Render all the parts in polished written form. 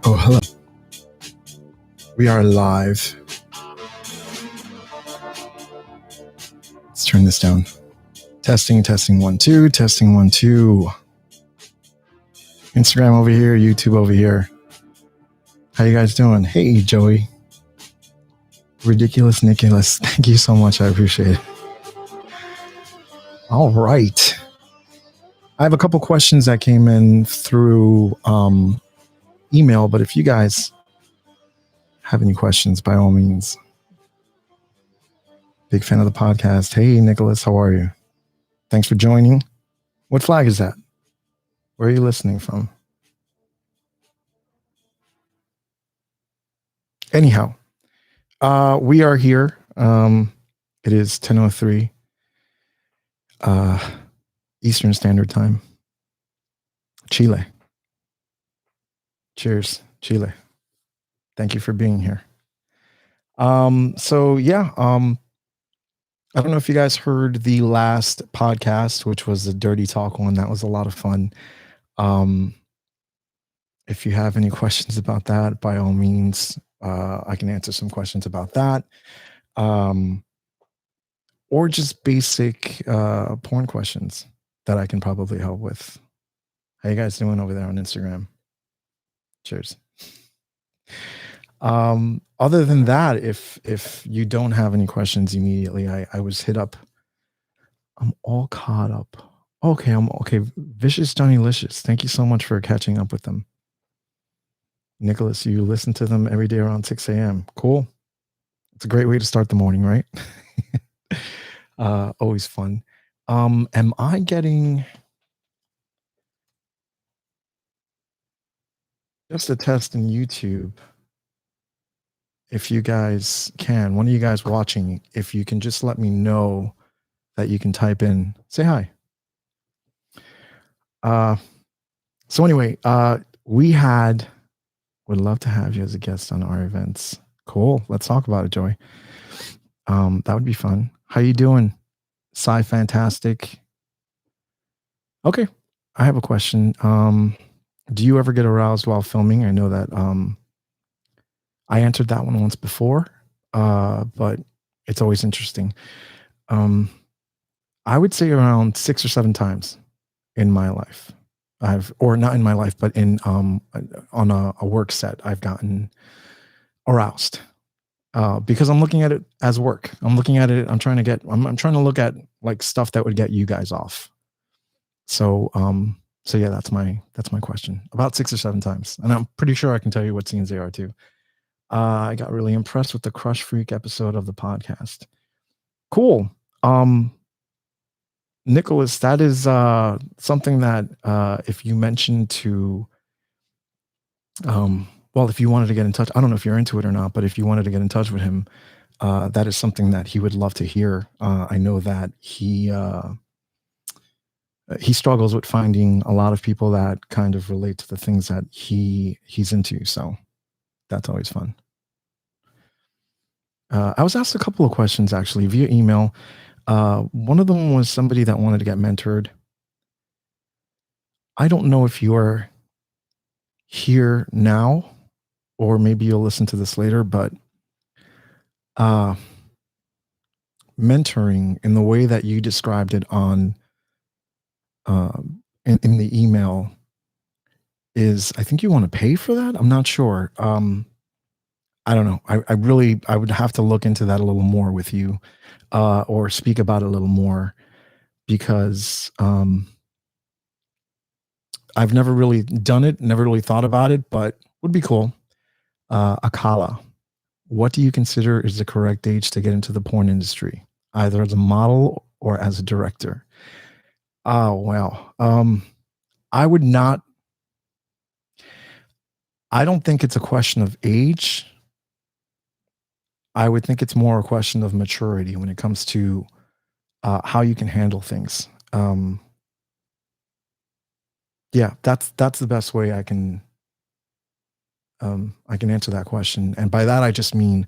Oh, hello. We are live. Let's turn this down. Testing 1 2, testing 1 2. Instagram over here, YouTube over here. How you guys doing? Hey, Joey. Ridiculous Nicholas. Thank you so much. I appreciate it. All right. I have a couple questions that came in through email, but if you guys have any questions, by all means. Big fan of the podcast. Hey, Nicholas, how are you? Thanks for joining. What flag is that? Where are you listening from? Anyhow, we are here. It is 10:03 Eastern Standard Time. Chile. Cheers, Chile. Thank you for being here. I don't know if you guys heard the last podcast, which was the Dirty Talk one. That was a lot of fun. If you have any questions about that, by all means, I can answer some questions about that. Or just basic porn questions that I can probably help with. How you guys doing over there on Instagram? Cheers. Other than that, if you don't have any questions immediately, I was hit up. I'm all caught up. Okay, I'm okay. Vicious Johnny-licious. Thank you so much for catching up with them. Nicholas, you listen to them every day around 6 a.m. Cool. It's a great way to start the morning, right? Always fun. Am I getting just a test in YouTube? If you guys can, one of you guys watching, if you can just let me know that you can type in, say hi. So anyway, would love to have you as a guest on our events. Cool. Let's talk about it, Joy. That would be fun. How you doing? Fantastic. Okay. I have a question. Do you ever get aroused while filming? I know that I answered that one once before, but it's always interesting. I would say around 6 or 7 times in my life. Or not in my life, but in on a work set, I've gotten aroused because I'm looking at it as work. I'm trying to look at like stuff that would get you guys off. So yeah, that's my question. About 6 or 7 times, and I'm pretty sure I can tell you what scenes they are too. I got really impressed with the Crush Freak episode of the podcast. Cool. Nicholas, that is something that if you mentioned to, if you wanted to get in touch, I don't know if you're into it or not, but if you wanted to get in touch with him, that is something that he would love to hear. I know that he struggles with finding a lot of people that kind of relate to the things that he's into. So that's always fun. I was asked a couple of questions actually via email. One of them was somebody that wanted to get mentored. I don't know if you're here now, or maybe you'll listen to this later, but mentoring in the way that you described it on in the email is, I think you want to pay for that. I'm not sure. I don't know. I would have to look into that a little more with you, or speak about it a little more, because I've never really done it, never really thought about it, but would be cool. Akala, what do you consider is the correct age to get into the porn industry, either as a model or as a director? Oh, wow. I don't think it's a question of age. I would think it's more a question of maturity when it comes to how you can handle things. Yeah, that's the best way I can answer that question. And by that, I just mean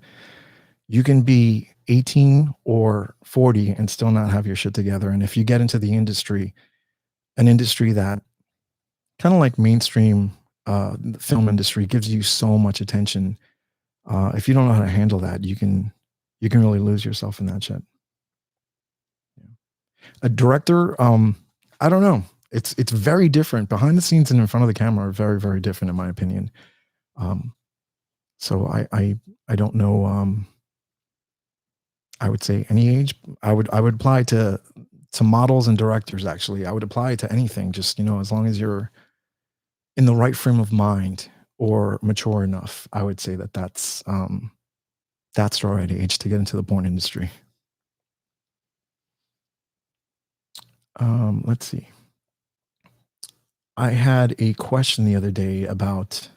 you can be 18 or 40 and still not have your shit together. And if you get into the industry, an industry that kind of like mainstream the film industry gives you so much attention. If you don't know how to handle that, you can really lose yourself in that shit. A director, I don't know. It's very different. Behind the scenes and in front of the camera are very, very different, in my opinion. Um, so I don't know. I would say any age. I would apply to models and directors. Actually, I would apply to anything. Just as long as you're in the right frame of mind or mature enough, I would say that's the right age to get into the porn industry. Let's see. I had a question the other day about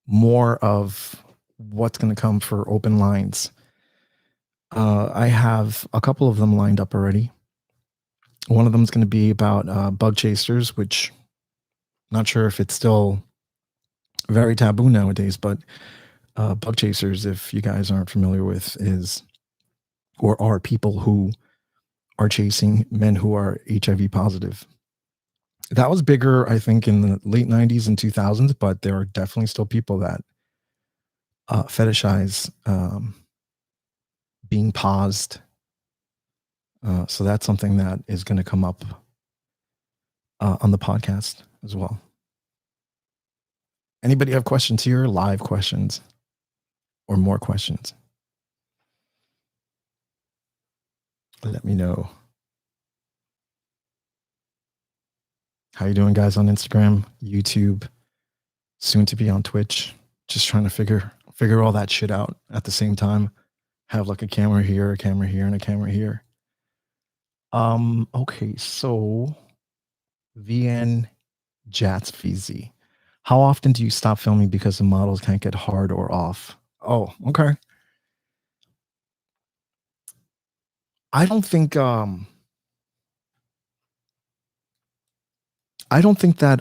more of what's going to come for open lines. I have a couple of them lined up already. One of them is going to be about bug chasers, which not sure if it's still very taboo nowadays, but bug chasers, if you guys aren't familiar with, is or are people who are chasing men who are HIV positive. That was bigger, I think, in the late 90s and 2000s, but there are definitely still people that fetishize being paused. So that's something that is going to come up on the podcast as well. Anybody have questions here? Live questions or more questions? Let me know. How you doing, guys, on Instagram, YouTube, soon to be on Twitch? Just trying to figure all that shit out at the same time. Have like a camera here, and a camera here. Okay, so VN Jats VZ. How often do you stop filming because the models can't get hard or off? Oh, okay. I don't think that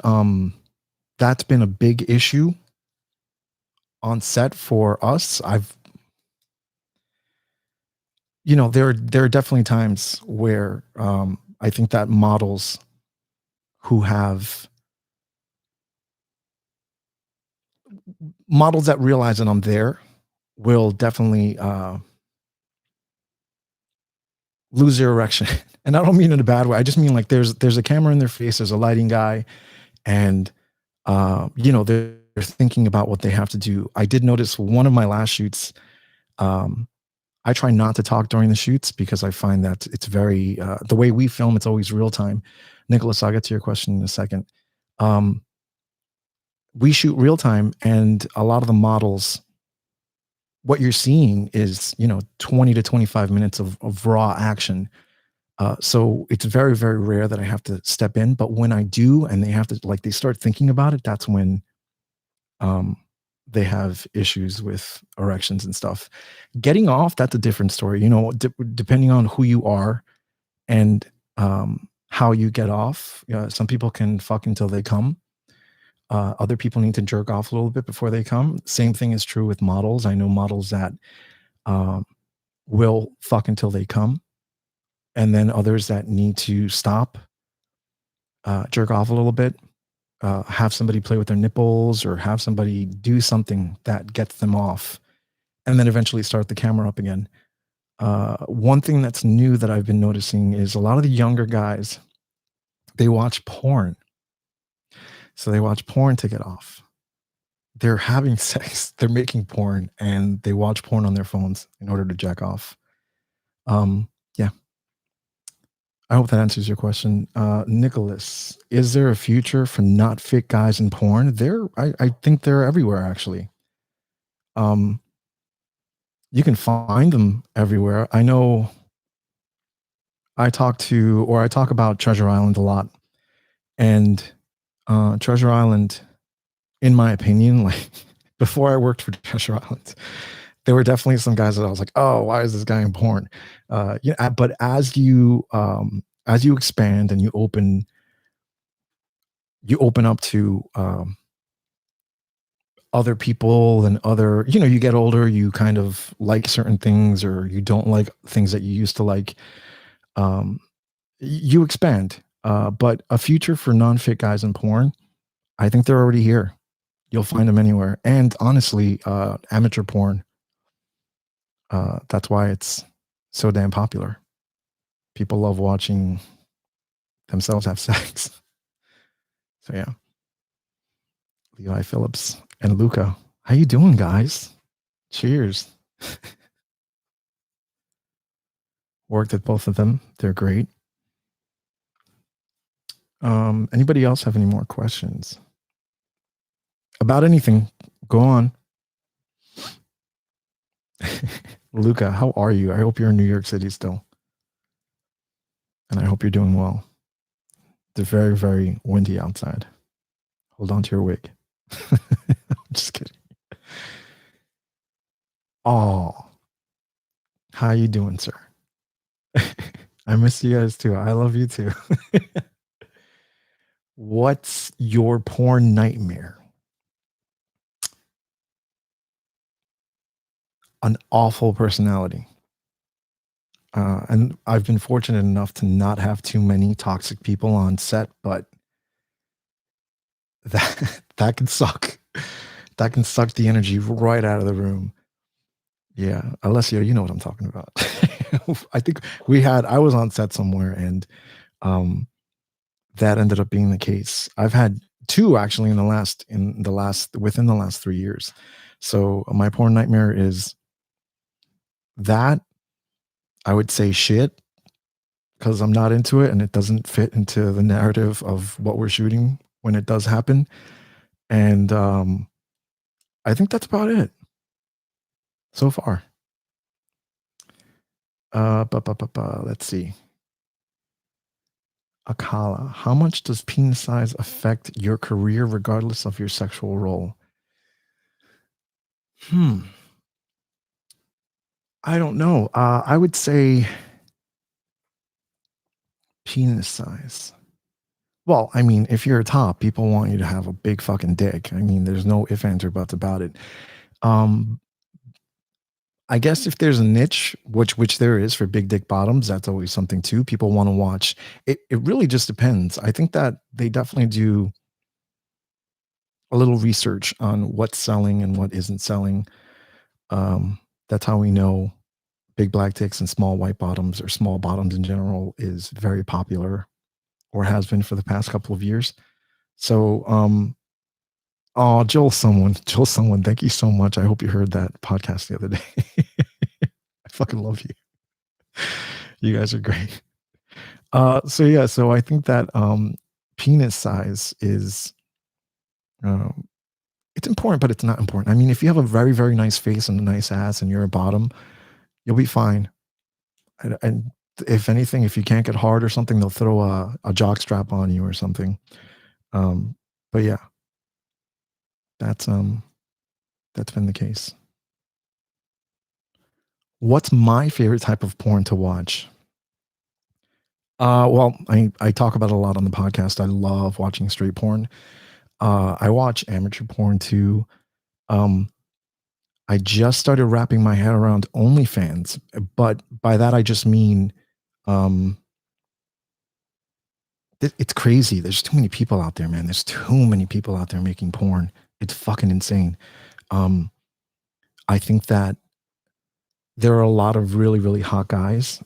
that's been a big issue on set for us. There are definitely times where I think that models who have models that realize that I'm there will definitely lose their erection. And I don't mean in a bad way. I just mean like there's a camera in their face, there's a lighting guy, and they're thinking about what they have to do. I did notice one of my last shoots. I try not to talk during the shoots because I find that it's very the way we film, it's always real time. Nicholas, I'll get to your question in a second. We shoot real time, and a lot of the models, what you're seeing is 20 to 25 minutes of raw action. So it's very, very rare that I have to step in, but when I do and they have to, like, they start thinking about it, that's when they have issues with erections and stuff. Getting off, that's a different story. Depending on who you are and how you get off. Some people can fuck until they come. Other people need to jerk off a little bit before they come. Same thing is true with models. I know models that will fuck until they come, and then others that need to stop, jerk off a little bit, have somebody play with their nipples or have somebody do something that gets them off, and then eventually start the camera up again. One thing that's new that I've been noticing is a lot of the younger guys, they watch porn. So they watch porn to get off. They're having sex, they're making porn, and they watch porn on their phones in order to jack off. Yeah. I hope that answers your question. Nicholas, is there a future for not fit guys in porn? I think they're everywhere, actually. You can find them everywhere. I know I talk about Treasure Island a lot. And Treasure Island, in my opinion, like before I worked for Treasure Island, there were definitely some guys that I was like, oh, why is this guy in porn? But as you expand and you open up to other people and other, you get older, you kind of like certain things or you don't like things that you used to like. You expand. But a future for non-fit guys in porn, I think they're already here. You'll find them anywhere. And honestly, amateur porn, that's why it's so damn popular. People love watching themselves have sex. So yeah. Levi Phillips and Luca. How you doing, guys? Cheers. Worked at both of them. They're great. Anybody else have any more questions? About anything? Go on. Luca, how are you? I hope you're in New York City still. And I hope you're doing well. It's very, very windy outside. Hold on to your wig. I'm just kidding. Oh, how you doing, sir? I miss you guys too. I love you too. What's your porn nightmare? An awful personality. And I've been fortunate enough to not have too many toxic people on set, but that can suck. That can suck the energy right out of the room. Yeah, Alessio, you know what I'm talking about. I think I was on set somewhere, and that ended up being the case. I've had two actually within the last 3 years. So my porn nightmare is that. I would say shit, because I'm not into it and it doesn't fit into the narrative of what we're shooting when it does happen. And I think that's about it so far. Let's see. Akala, how much does penis size affect your career regardless of your sexual role? I don't know. I would say penis size. Well, I mean, if you're a top, people want you to have a big fucking dick. I mean, there's no ifs, ands, or buts about it. I guess if there's a niche, which there is for big dick bottoms, that's always something too. People want to watch. It really just depends. I think that they definitely do a little research on what's selling and what isn't selling. That's how we know big black dicks and small white bottoms, or small bottoms in general, is very popular, or has been for the past couple of years. So, oh, Joel someone, thank you so much. I hope you heard that podcast the other day. I fucking love you. You guys are great. So I think that penis size is it's important, but it's not important. I mean, if you have a very, very nice face and a nice ass and you're a bottom, you'll be fine. And if anything, if you can't get hard or something, they'll throw a jock strap on you or something. But yeah, that's been the case. What's my favorite type of porn to watch? Well, I talk about it a lot on the podcast. I love watching straight porn. I watch amateur porn too. I just started wrapping my head around OnlyFans, but by that I just mean it's crazy. There's too many people out there, man. There's too many people out there making porn. It's fucking insane. I think that there are a lot of really, really hot guys.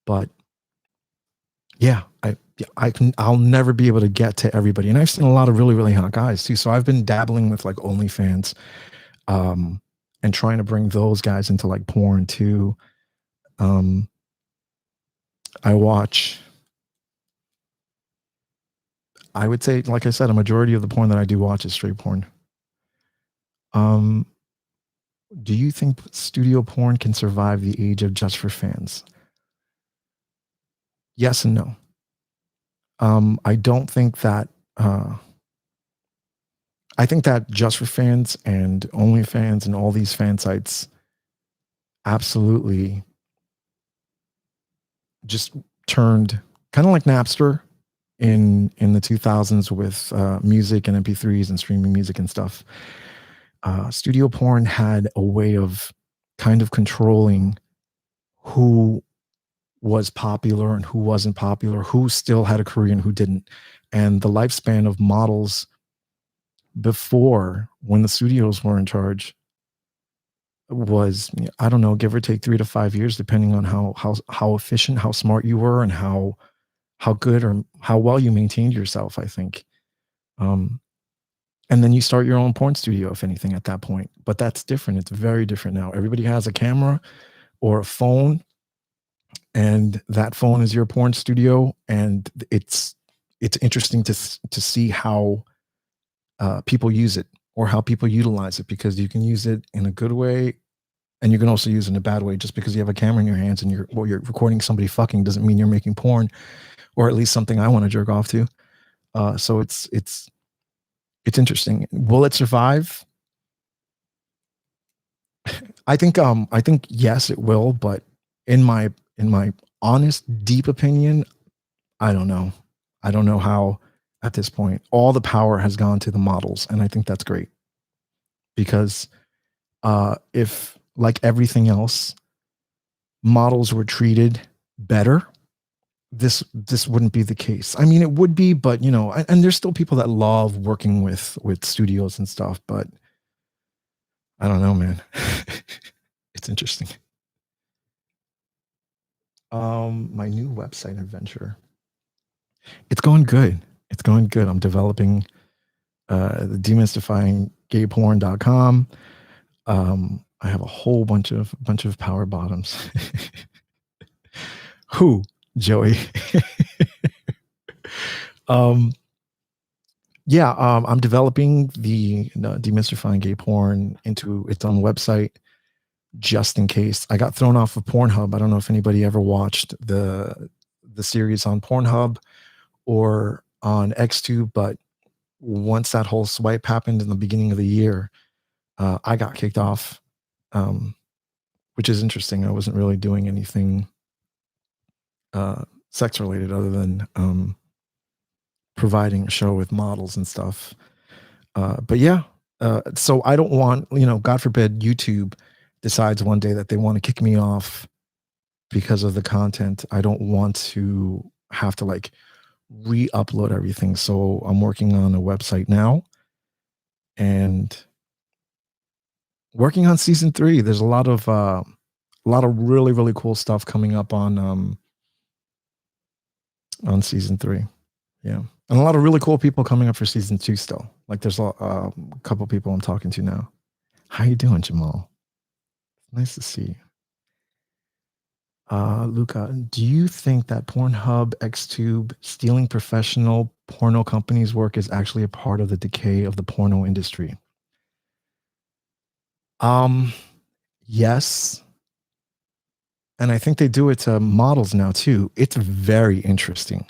But yeah, I'll never be able to get to everybody. And I've seen a lot of really, really hot guys too. So I've been dabbling with like OnlyFans, and trying to bring those guys into like porn too. I would say, like I said, a majority of the porn that I do watch is straight porn. Do you think studio porn can survive the age of just for fans? Yes and no. I don't think that. I think that just for fans and OnlyFans and all these fan sites absolutely just turned kind of like Napster in the 2000s with music and MP3s and streaming music and stuff. Studio porn had a way of kind of controlling who was popular and who wasn't popular, who still had a career and who didn't. And the lifespan of models before, when the studios were in charge, was, I don't know, give or take 3 to 5 years, depending on how efficient, how smart you were, and how good or how well you maintained yourself, I think. Um, and then you start your own porn studio, if anything, at that point. But that's different. It's very different now. Everybody has a camera or a phone, and that phone is your porn studio. And it's interesting to see how people use it, or how people utilize it, because you can use it in a good way, and you can also use it in a bad way. Just because you have a camera in your hands and you're recording somebody fucking doesn't mean you're making porn, or at least something I want to jerk off to. So it's interesting. Will it survive? I think yes, it will, but in my honest, deep opinion, I don't know. I don't know how. At this point, all the power has gone to the models, and I think that's great, because if, like everything else, models were treated better, this wouldn't be the case. I mean, it would be, but and there's still people that love working with studios and stuff, but I don't know, man. It's interesting. My new website adventure. It's going good. It's going good. I'm developing the demystifyinggayporn.com. I have a whole bunch of power bottoms. Who, Joey? Yeah, I'm developing the demystifying gay porn into its own website, just in case. I got thrown off of Pornhub. I don't know if anybody ever watched the series on Pornhub or on Xtube, but once that whole swipe happened in the beginning of the year, I got kicked off, which is interesting. I wasn't really doing anything sex related other than providing a show with models and stuff. But yeah, so I don't want, God forbid YouTube decides one day that they want to kick me off because of the content. I don't want to have to like re-upload everything. So I'm working on a website now and working on season 3. There's a lot of really, really cool stuff coming up on season 3. Yeah. And a lot of really cool people coming up for season 2 still. Like there's a couple people I'm talking to now. How you doing, Jamal? Nice to see you. Luca, do you think that Pornhub, Xtube stealing professional porno companies' work is actually a part of the decay of the porno industry? Yes. And I think they do it to models now too. It's very interesting.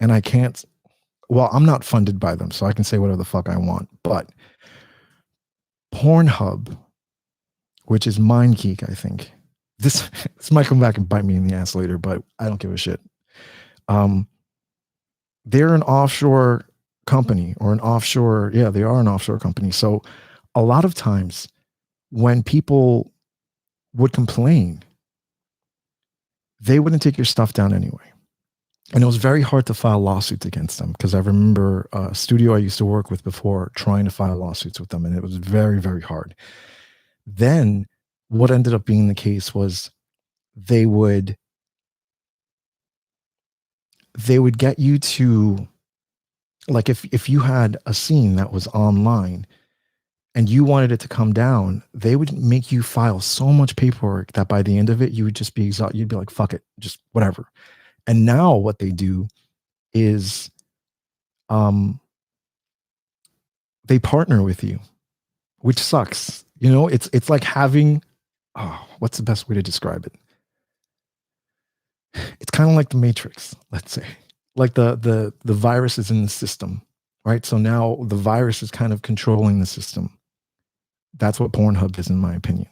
And I'm not funded by them, so I can say whatever the fuck I want. But Pornhub, which is MindGeek, I think. This might come back and bite me in the ass later, but I don't give a shit. They're an offshore company, or an offshore, yeah, they are an offshore company. So a lot of times when people would complain, they wouldn't take your stuff down anyway. And it was very hard to file lawsuits against them, because I remember a studio I used to work with before trying to file lawsuits with them, and it was very, very hard. Then what ended up being the case was they would get you to, like, if you had a scene that was online and you wanted it to come down, they would make you file so much paperwork that by the end of it, you would just be exhausted. You'd be like, fuck it, just whatever. And now what they do is they partner with you, which sucks. It's like having, what's the best way to describe it? It's kind of like the Matrix, let's say. Like the virus is in the system, right? So now the virus is kind of controlling the system. That's what Pornhub is, in my opinion.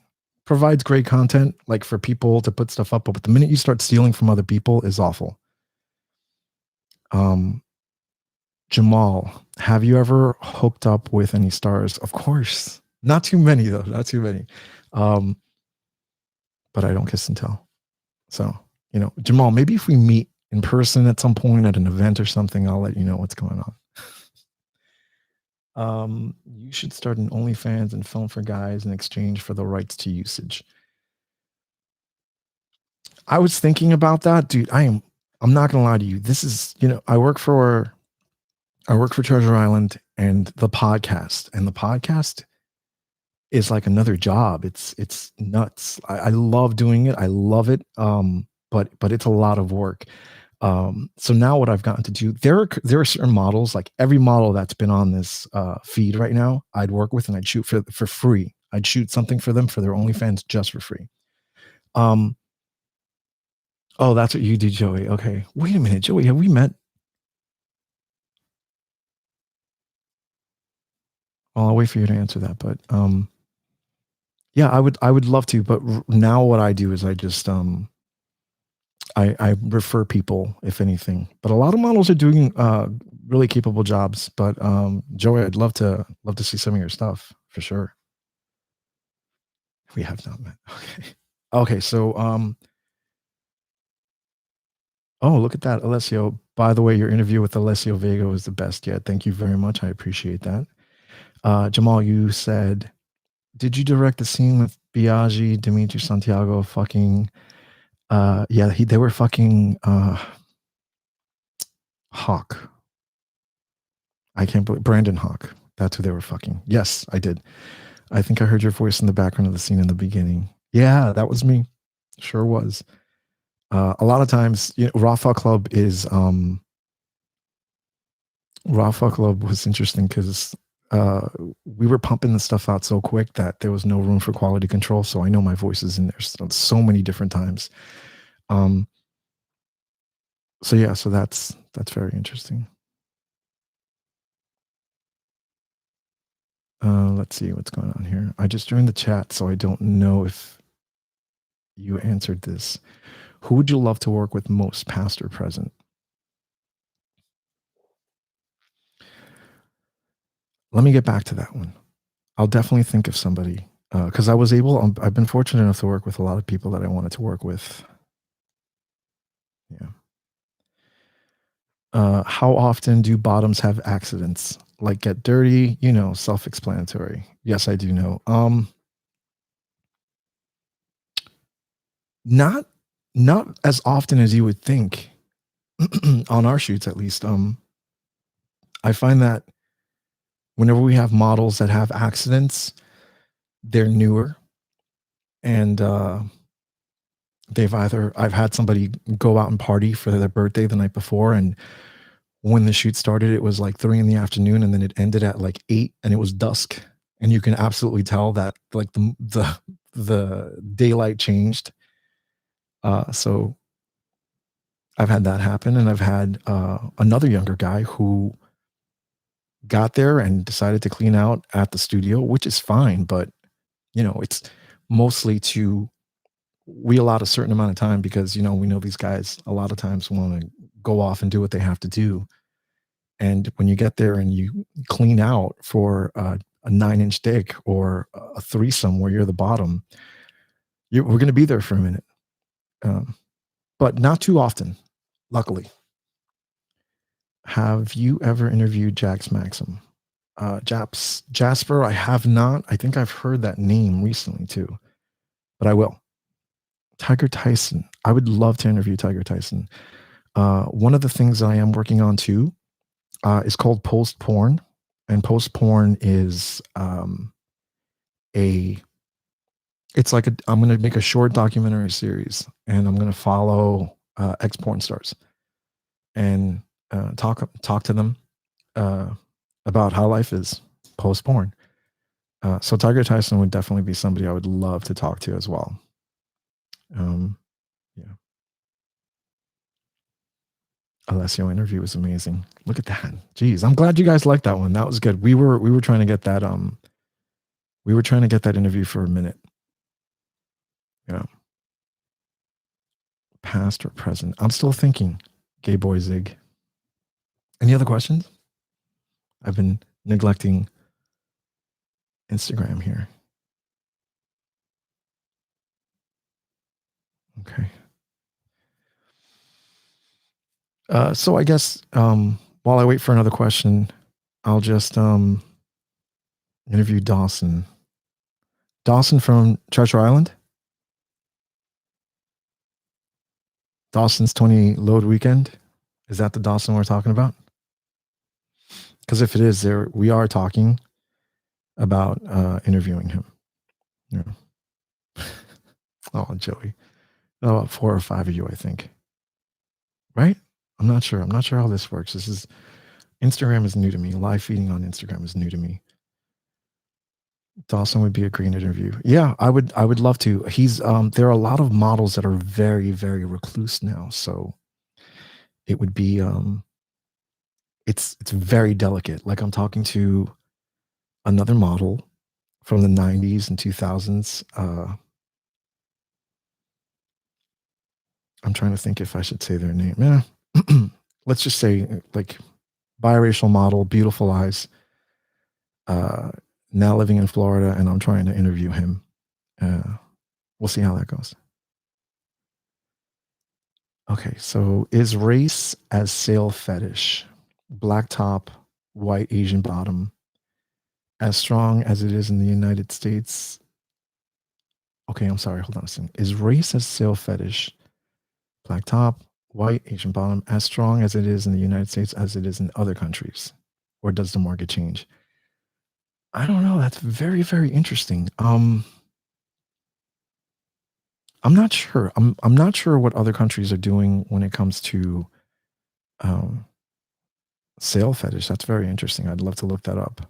Provides great content, like for people to put stuff up, but the minute you start stealing from other people is awful. Jamal, have you ever hooked up with any stars? Of course. Not too many, though. Not too many. But I don't kiss and tell. So, Jamal, maybe if we meet in person at some point at an event or something, I'll let you know what's going on. You should start an OnlyFans and film for guys in exchange for the rights to usage. I was thinking about that, dude. I'm not gonna lie to you. This is, I work for Treasure Island and the podcast is like another job. It's nuts. I love doing it. I love it. But it's a lot of work. So now what I've gotten to do, there are certain models, like every model that's been on this feed right now, I'd work with and I'd shoot for free. I'd shoot something for them for their OnlyFans just for free. Um, oh, that's what you do, Joey. Okay. Wait a minute, Joey, have we met? Well, I'll wait for you to answer that. But yeah, I would love to. But now what I do is I just I refer people if anything. But a lot of models are doing really capable jobs. But Joey, I'd love to see some of your stuff for sure. We have not met. Okay. Okay. So oh, look at that, Alessio. By the way, your interview with Alessio Vega was the best yet. Thank you very much. I appreciate that. Jamal, you said, did you direct the scene with Biaggi, Dimitri Santiago fucking yeah, they were fucking Hawk. I can't believe Brandon Hawk. That's who they were fucking. Yes, I did. I think I heard your voice in the background of the scene in the beginning. Yeah, that was me. Sure was. A lot of times, Raw Fuck Club is Raw Fuck Club was interesting because we were pumping the stuff out so quick that there was no room for quality control. So I know my voice is in there so many different times. So yeah, so that's very interesting. Let's see what's going on here. I just joined the chat, so I don't know if you answered this. Who would you love to work with most, past or present? Let me get back to that one. I'll definitely think of somebody because I've been fortunate enough to work with a lot of people that I wanted to work with. Yeah. How often do bottoms have accidents? Like get dirty, self-explanatory. Yes, I do know. Not not as often as you would think on our shoots at least. I find that whenever we have models that have accidents, they're newer and I've had somebody go out and party for their birthday the night before, and when the shoot started it was like 3 in the afternoon and then it ended at like 8 and it was dusk, and you can absolutely tell that like the daylight changed. So I've had that happen, and I've had another younger guy who got there and decided to clean out at the studio, which is fine, but it's mostly we allowed a certain amount of time because we know these guys a lot of times want to go off and do what they have to do. And when you get there and you clean out for a 9-inch dick or a threesome where you're the bottom, we're going to be there for a minute, but not too often, luckily. Have you ever interviewed Jax Maxim? Jasper, I have not. I think I've heard that name recently too, but I will. Tiger Tyson. I would love to interview Tiger Tyson. One of the things I am working on too is called post porn, and post porn is it's like I'm going to make a short documentary series, and I'm going to follow ex porn stars and talk to them about how life is post porn. So Tiger Tyson would definitely be somebody I would love to talk to as well. Yeah. Alessio interview was amazing. Look at that. Jeez, I'm glad you guys liked that one. That was good. We were trying to get that interview for a minute. Yeah. Past or present. I'm still thinking. Gay boy Zig. Any other questions? I've been neglecting Instagram here. Okay. So I guess while I wait for another question, I'll just interview Dawson. Dawson from Treasure Island. Dawson's 20 load weekend. Is that the Dawson we're talking about? Because if it is, there we are talking about interviewing him. Yeah. Oh, Joey. About 4 or 5 of you, I think. Right? I'm not sure. I'm not sure how this works. This is Instagram is new to me. Live feeding on Instagram is new to me. Dawson would be a great interview. Yeah, I would love to. He's there are a lot of models that are very, very recluse now. So it would be it's very delicate. Like I'm talking to another model from the 90s and 2000s. I'm trying to think if I should say their name. Yeah. Let's just say like biracial model, beautiful eyes, now living in Florida, and I'm trying to interview him. We'll see how that goes. Okay, so is race as sale fetish, black top, white Asian bottom, as strong as it is in the United States? Okay, I'm sorry. Hold on a second. Is race as sale fetish, black top, white Asian bottom, as strong as it is in the United States as it is in other countries? Or does the market change? I don't know. That's very, very interesting. I'm not sure. I'm not sure what other countries are doing when it comes to um, sale fetish. That's very interesting. I'd love to look that up.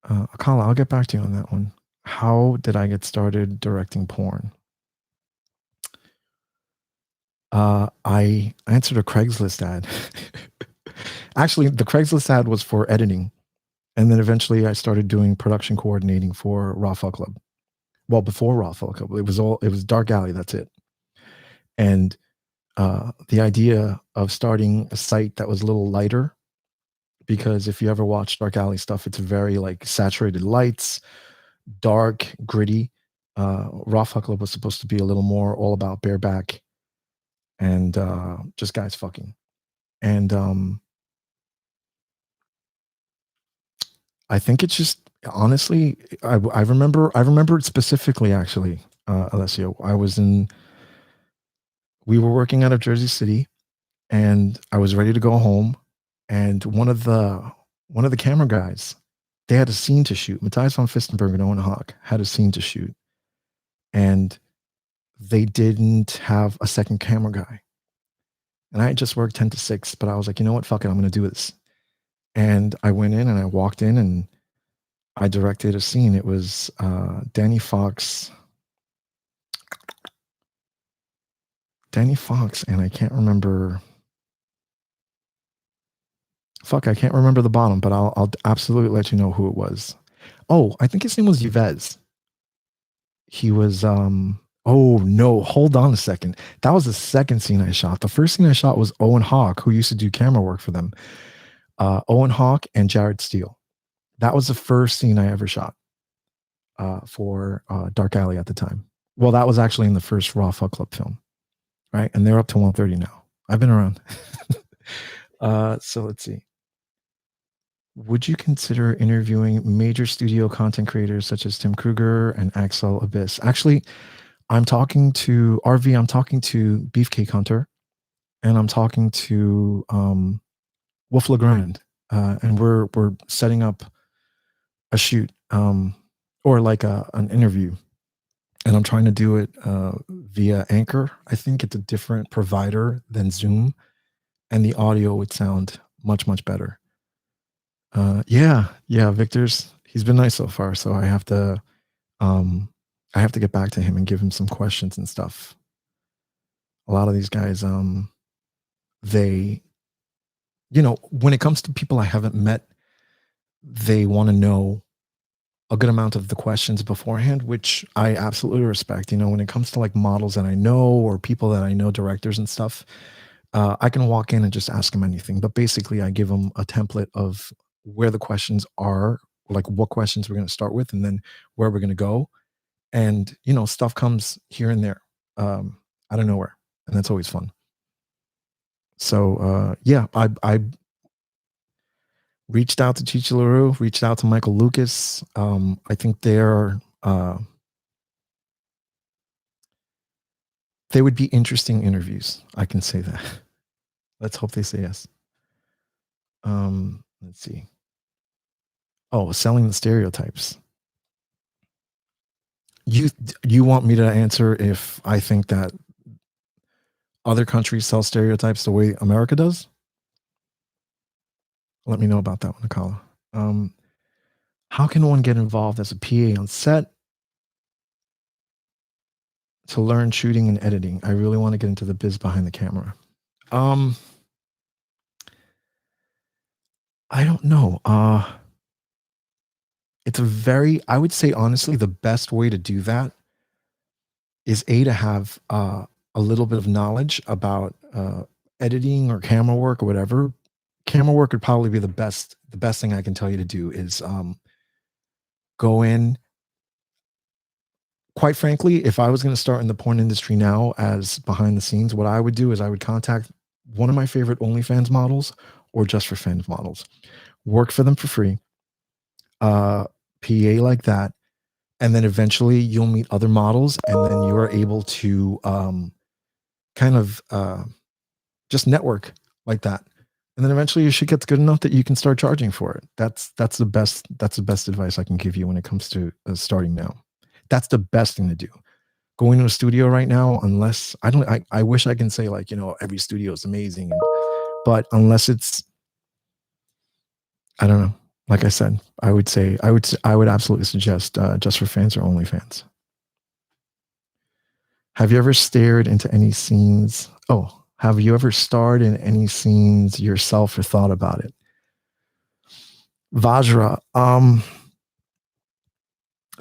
Akala, I'll get back to you on that one. How did I get started directing porn? I answered a Craigslist ad. Actually, the Craigslist ad was for editing, and then eventually I started doing production coordinating for Raw Fuck Club. Well, before Raw Fuck Club, it was Dark Alley. That's it. And the idea of starting a site that was a little lighter, because if you ever watch Dark Alley stuff, it's very like saturated lights, dark, gritty. Raw Fuck Club was supposed to be a little more all about bareback and just guys fucking. And I think it's just honestly, I remember it specifically actually, Alessio. We were working out of Jersey City, and I was ready to go home, and one of the camera guys, they had a scene to shoot. Matthias von Fistenberg and Owen Hawk had a scene to shoot, and they didn't have a second camera guy. And I had just worked 10 to 6, but I was like, you know what? Fuck it. I'm going to do this. And I went in and I walked in and I directed a scene. It was Danny Fox, and I can't remember. Fuck, I can't remember the bottom, but I'll absolutely let you know who it was. Oh, I think his name was Yves. He was oh no, hold on a second. That was the second scene I shot. The first scene I shot was Owen Hawk, who used to do camera work for them. Owen Hawk and Jared Steele. That was the first scene I ever shot for Dark Alley at the time. Well, that was actually in the first Raw Fuck Club film, right? And they're up to 130 now. I've been around. So let's see. Would you consider interviewing major studio content creators such as Tim Kruger and Axel Abyss? Actually, I'm talking to RV. I'm talking to Beefcake Hunter, and I'm talking to Wolf Legrand, and we're setting up a shoot or like an interview, and I'm trying to do it via Anchor. I think it's a different provider than Zoom, and the audio would sound much better. Yeah, he's been nice so far, so I have to get back to him and give him some questions and stuff. A lot of these guys, they, when it comes to people I haven't met, they want to know a good amount of the questions beforehand, which I absolutely respect. When it comes to like models that I know or people that I know, directors and stuff, I can walk in and just ask them anything. But basically, I give them a template of where the questions are, like what questions we're going to start with, and then where we're going to go. And stuff comes here and there, out of nowhere, and that's always fun. So yeah, I reached out to Chichi LaRue, reached out to Michael Lucas. I think they would be interesting interviews. I can say that. Let's hope they say yes. Let's see. Oh, selling the stereotypes. You you want me to answer if I think that other countries sell stereotypes the way America does? Let me know about that one, Akala. How can one get involved as a PA on set to learn shooting and editing? I really want to get into the biz behind the camera. I don't know. It's a very, I would say honestly, the best way to do that is to have a little bit of knowledge about editing or camera work or whatever. Camera work would probably be the best thing I can tell you to do is go in. Quite frankly, if I was going to start in the porn industry now as behind the scenes, what I would do is I would contact one of my favorite OnlyFans models or just for fans models, work for them for free, PA like that, and then eventually you'll meet other models, and then you are able to kind of just network like that, and then eventually your shit gets good enough that you can start charging for it. That's the best advice I can give you when it comes to starting now. That's the best thing to do. Going to a studio right now, unless I wish I can say like, every studio is amazing, but unless it's, I don't know. Like I said, I would absolutely suggest just for fans or only fans. Have you ever stared into any scenes? Oh, have you ever starred in any scenes yourself or thought about it? Vajra,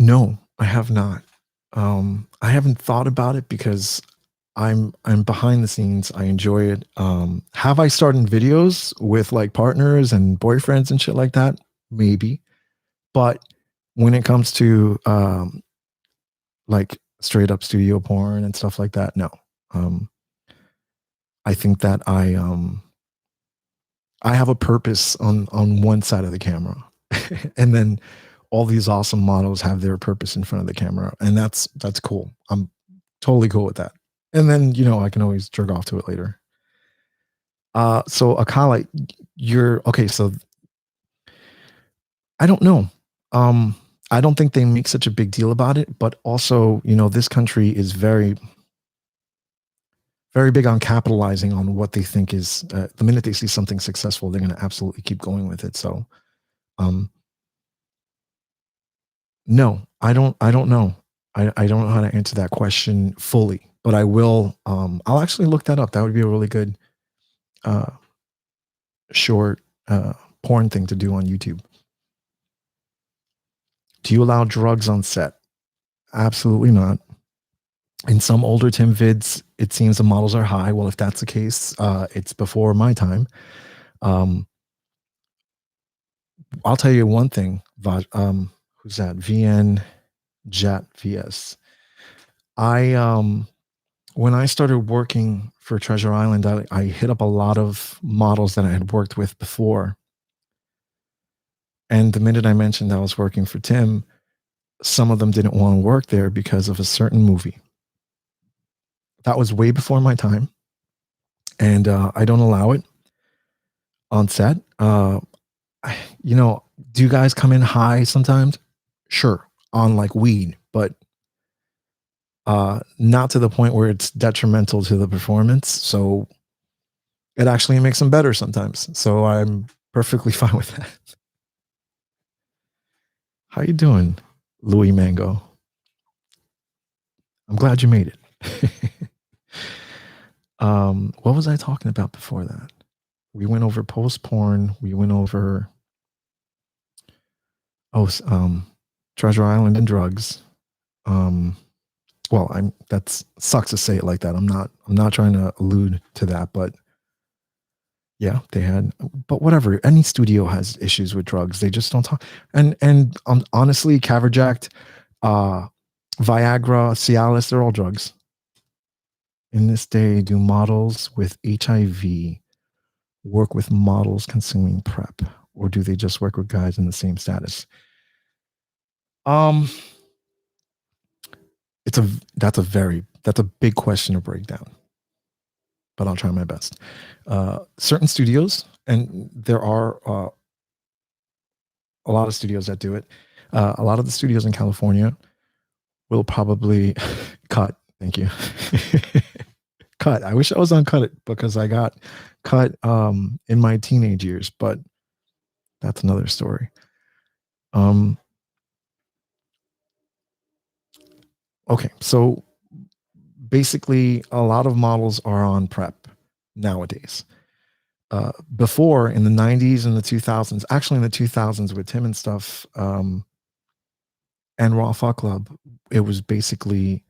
no, I have not. I haven't thought about it because I'm behind the scenes. I enjoy it. Have I started in videos with like partners and boyfriends and shit like that? Maybe. But when it comes to like straight up studio porn and stuff like that, no. I think that I have a purpose on one side of the camera, and then all these awesome models have their purpose in front of the camera, and that's cool. I'm totally cool with that. And then I can always jerk off to it later. So Akala, you're okay. So I don't know. I don't think they make such a big deal about it, but also, this country is very, very big on capitalizing on what they think is the minute they see something successful, they're going to absolutely keep going with it. So, no, I don't know. I don't know how to answer that question fully, but I will. I'll actually look that up. That would be a really good, short, porn thing to do on YouTube. Do you allow drugs on set? Absolutely not. In some older Tim vids, it seems the models are high. Well, if that's the case, it's before my time. I'll tell you one thing. Who's that? VN Jet VS. When I started working for Treasure Island, I hit up a lot of models that I had worked with before. And the minute I mentioned I was working for Tim, some of them didn't want to work there because of a certain movie. That was way before my time. And I don't allow it on set. Do you guys come in high sometimes? Sure, on like weed, but not to the point where it's detrimental to the performance. So it actually makes them better sometimes. So I'm perfectly fine with that. How you doing, Louis Mango? I'm glad you made it. What was I talking about before that? We went over post porn. We went over Treasure Island and drugs. Well, that sucks to say it like that. I'm not trying to allude to that, but yeah, they had. But whatever. Any studio has issues with drugs. They just don't talk. And honestly, Caverjacked, Viagra, Cialis, they're all drugs. In this day, do models with HIV work with models consuming prep, or do they just work with guys in the same status? Um, that's a big question to break down, but I'll try my best. Certain studios, and there are a lot of studios that do it. A lot of the studios in California will probably cut. Thank you. Cut. I wish I was on cut it because I got cut in my teenage years, but that's another story. Okay, so basically, a lot of models are on prep nowadays. Before, in the 90s and the 2000s, actually in the 2000s with Tim and stuff, and Raw Fuck Club, it was basically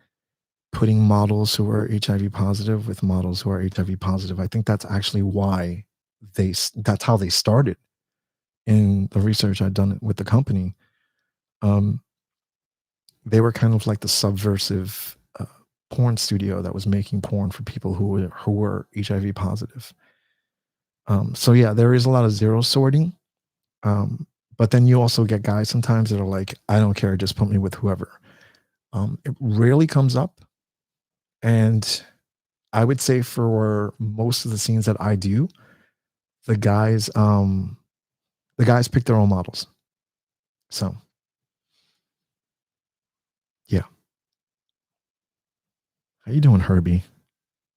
putting models who are HIV positive with models who are HIV positive. I think that's actually why that's how they started in the research I'd done with the company. They were kind of like the subversive porn studio that was making porn for people who were HIV positive. So yeah, there is a lot of zero sorting. But then you also get guys sometimes that are like, I don't care, just put me with whoever. It rarely comes up. And I would say for most of the scenes that I do, the guys pick their own models. So yeah. How you doing, Herbie?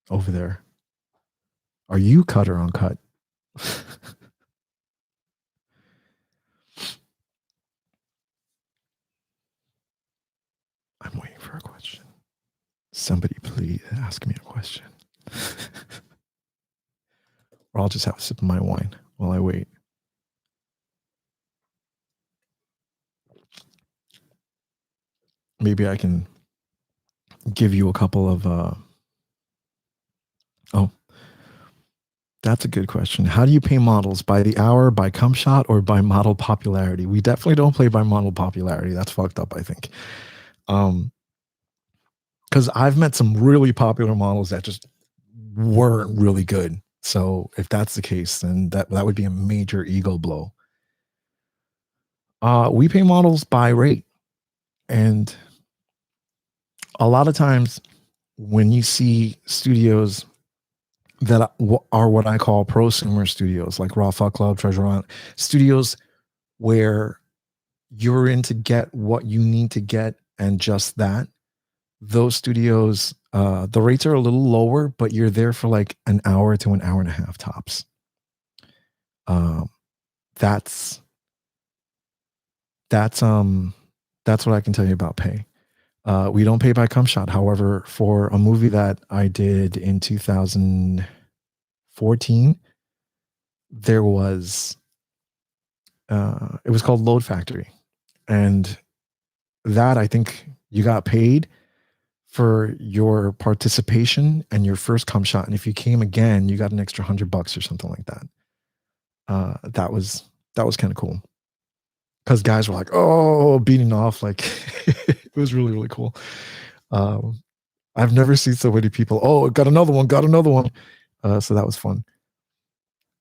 Over there. Are you cut or uncut? I'm waiting for a question. Somebody please ask me a question. Or I'll just have a sip of my wine while I wait. Maybe I can give you a couple of oh, that's a good question. How do you pay models? By the hour, by cum shot, or by model popularity? We definitely don't play by model popularity. That's fucked up, I think. Because I've met some really popular models that just weren't really good. So if that's the case, then that would be a major ego blow. We pay models by rate. And a lot of times when you see studios that are what I call prosumer studios, like Raw Fuck Club, Treasure Island, studios where you're in to get what you need to get and just that, those studios, the rates are a little lower, but you're there for like an hour to an hour and a half tops. That's what I can tell you about pay. We don't pay by cum shot. However, for a movie that I did in 2014, there was it was called Load Factory, and that I think you got paid for your participation and your first cum shot, and if you came again, you got an extra $100 or something like that. That was kind of cool because guys were like, oh, beating off, like it was really, really cool. I've never seen so many people, oh, got another one. So that was fun.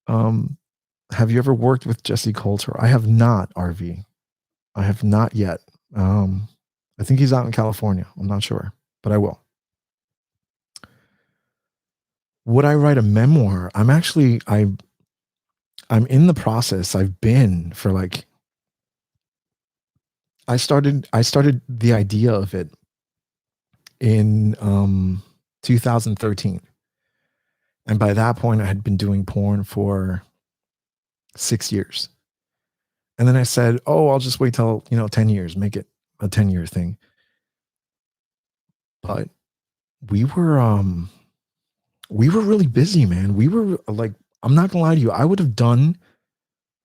Have you ever worked with Jesse Coulter? I have not, RV. I have not yet. I think he's out in California. I'm not sure, but I will. Would I write a memoir? I'm in the process. I've been for like, I started the idea of it in 2013. And by that point I had been doing porn for 6 years. And then I said, oh, I'll just wait till, 10 years, make it a 10-year thing. But we were really busy, man. We were like, I'm not gonna lie to you, I would have done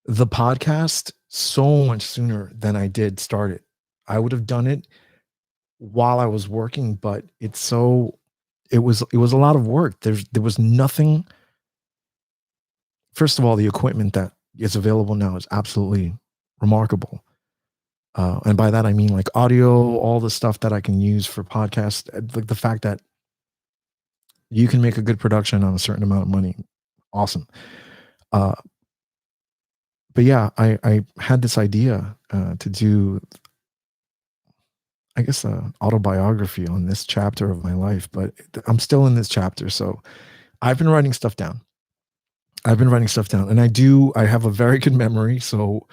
the podcast so much sooner than I did start it. I would have done it while I was working, but it was a lot of work. There was nothing. First of all, the equipment that is available now is absolutely remarkable. And by that, I mean like audio, all the stuff that I can use for podcasts, like the fact that you can make a good production on a certain amount of money. Awesome. Uh, but yeah, I had this idea to do, I guess, autobiography on this chapter of my life, but I'm still in this chapter. So I've been writing stuff down. And I have a very good memory. So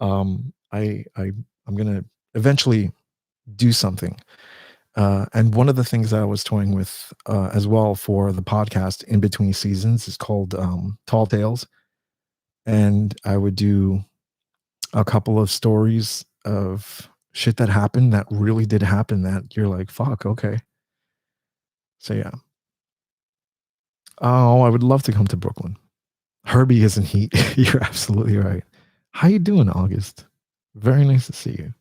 I'm gonna eventually do something. And one of the things that I was toying with as well for the podcast in between seasons is called Tall Tales, and I would do a couple of stories of shit that happened that really did happen that you're like, fuck, okay. So yeah. Oh, I would love to come to Brooklyn. Herbie isn't heat. You're absolutely right. How you doing, August? Very nice to see you.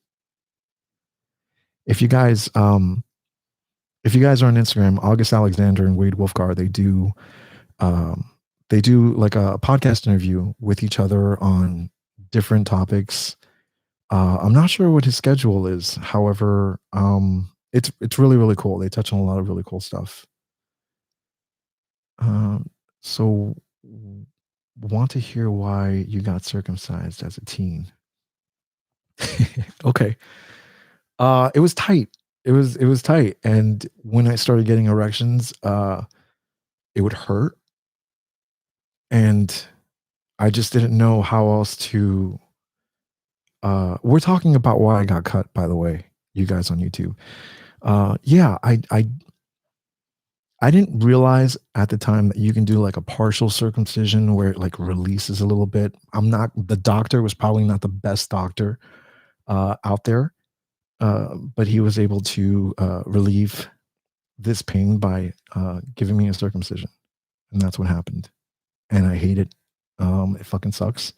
If you guys if you guys are on Instagram, August Alexander and Wade Wolfgar, um they do like a podcast interview with each other on different topics. I'm not sure what his schedule is. However, it's really really cool. They touch on a lot of really cool stuff. Um, so want to hear why you got circumcised as a teen? Okay. It was tight. It was tight, and when I started getting erections, it would hurt, and I just didn't know how else to. We're talking about why I got cut, by the way, you guys on YouTube. Yeah, I didn't realize at the time that you can do like a partial circumcision where it like releases a little bit. The doctor was probably not the best doctor out there, but he was able to relieve this pain by giving me a circumcision. And that's what happened. And I hate it. It fucking sucks.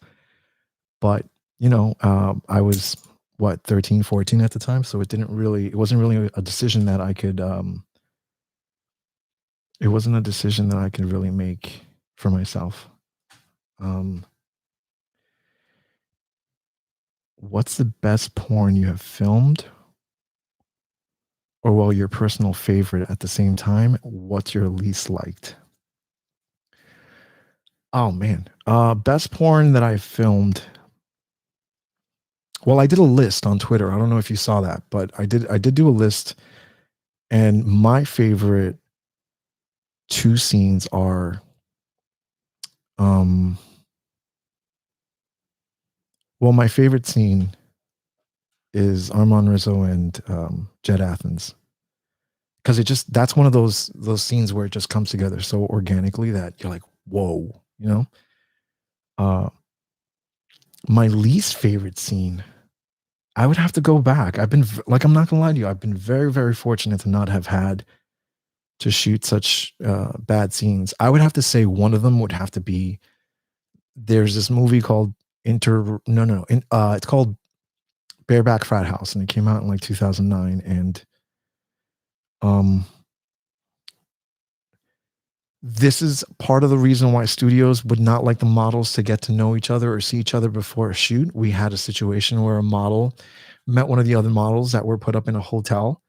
But, I was what, 13, 14 at the time. So it wasn't really a decision that I could, it wasn't a decision that I could really make for myself. Um, what's the best porn you have filmed? Or, well, your personal favorite at the same time? What's your least liked? Oh man. Best porn that I filmed. Well, I did a list on Twitter. I don't know if you saw that, but I did do a list, and my favorite two scenes are um well, my favorite scene is Armand Rizzo and Jed Athens. Because that's one of those scenes where it just comes together so organically that you're like, whoa, you know? Uh my least favorite scene, I would have to go back. Like, I'm not gonna lie to you, I've been very, very fortunate to not have had to shoot such bad scenes. I would have to say one of them would have to be, there's this movie called it's called Bareback Frat House, and it came out in like 2009. And um, this is part of the reason why studios would not like the models to get to know each other or see each other before a shoot. We had a situation where a model met one of the other models that were put up in a hotel,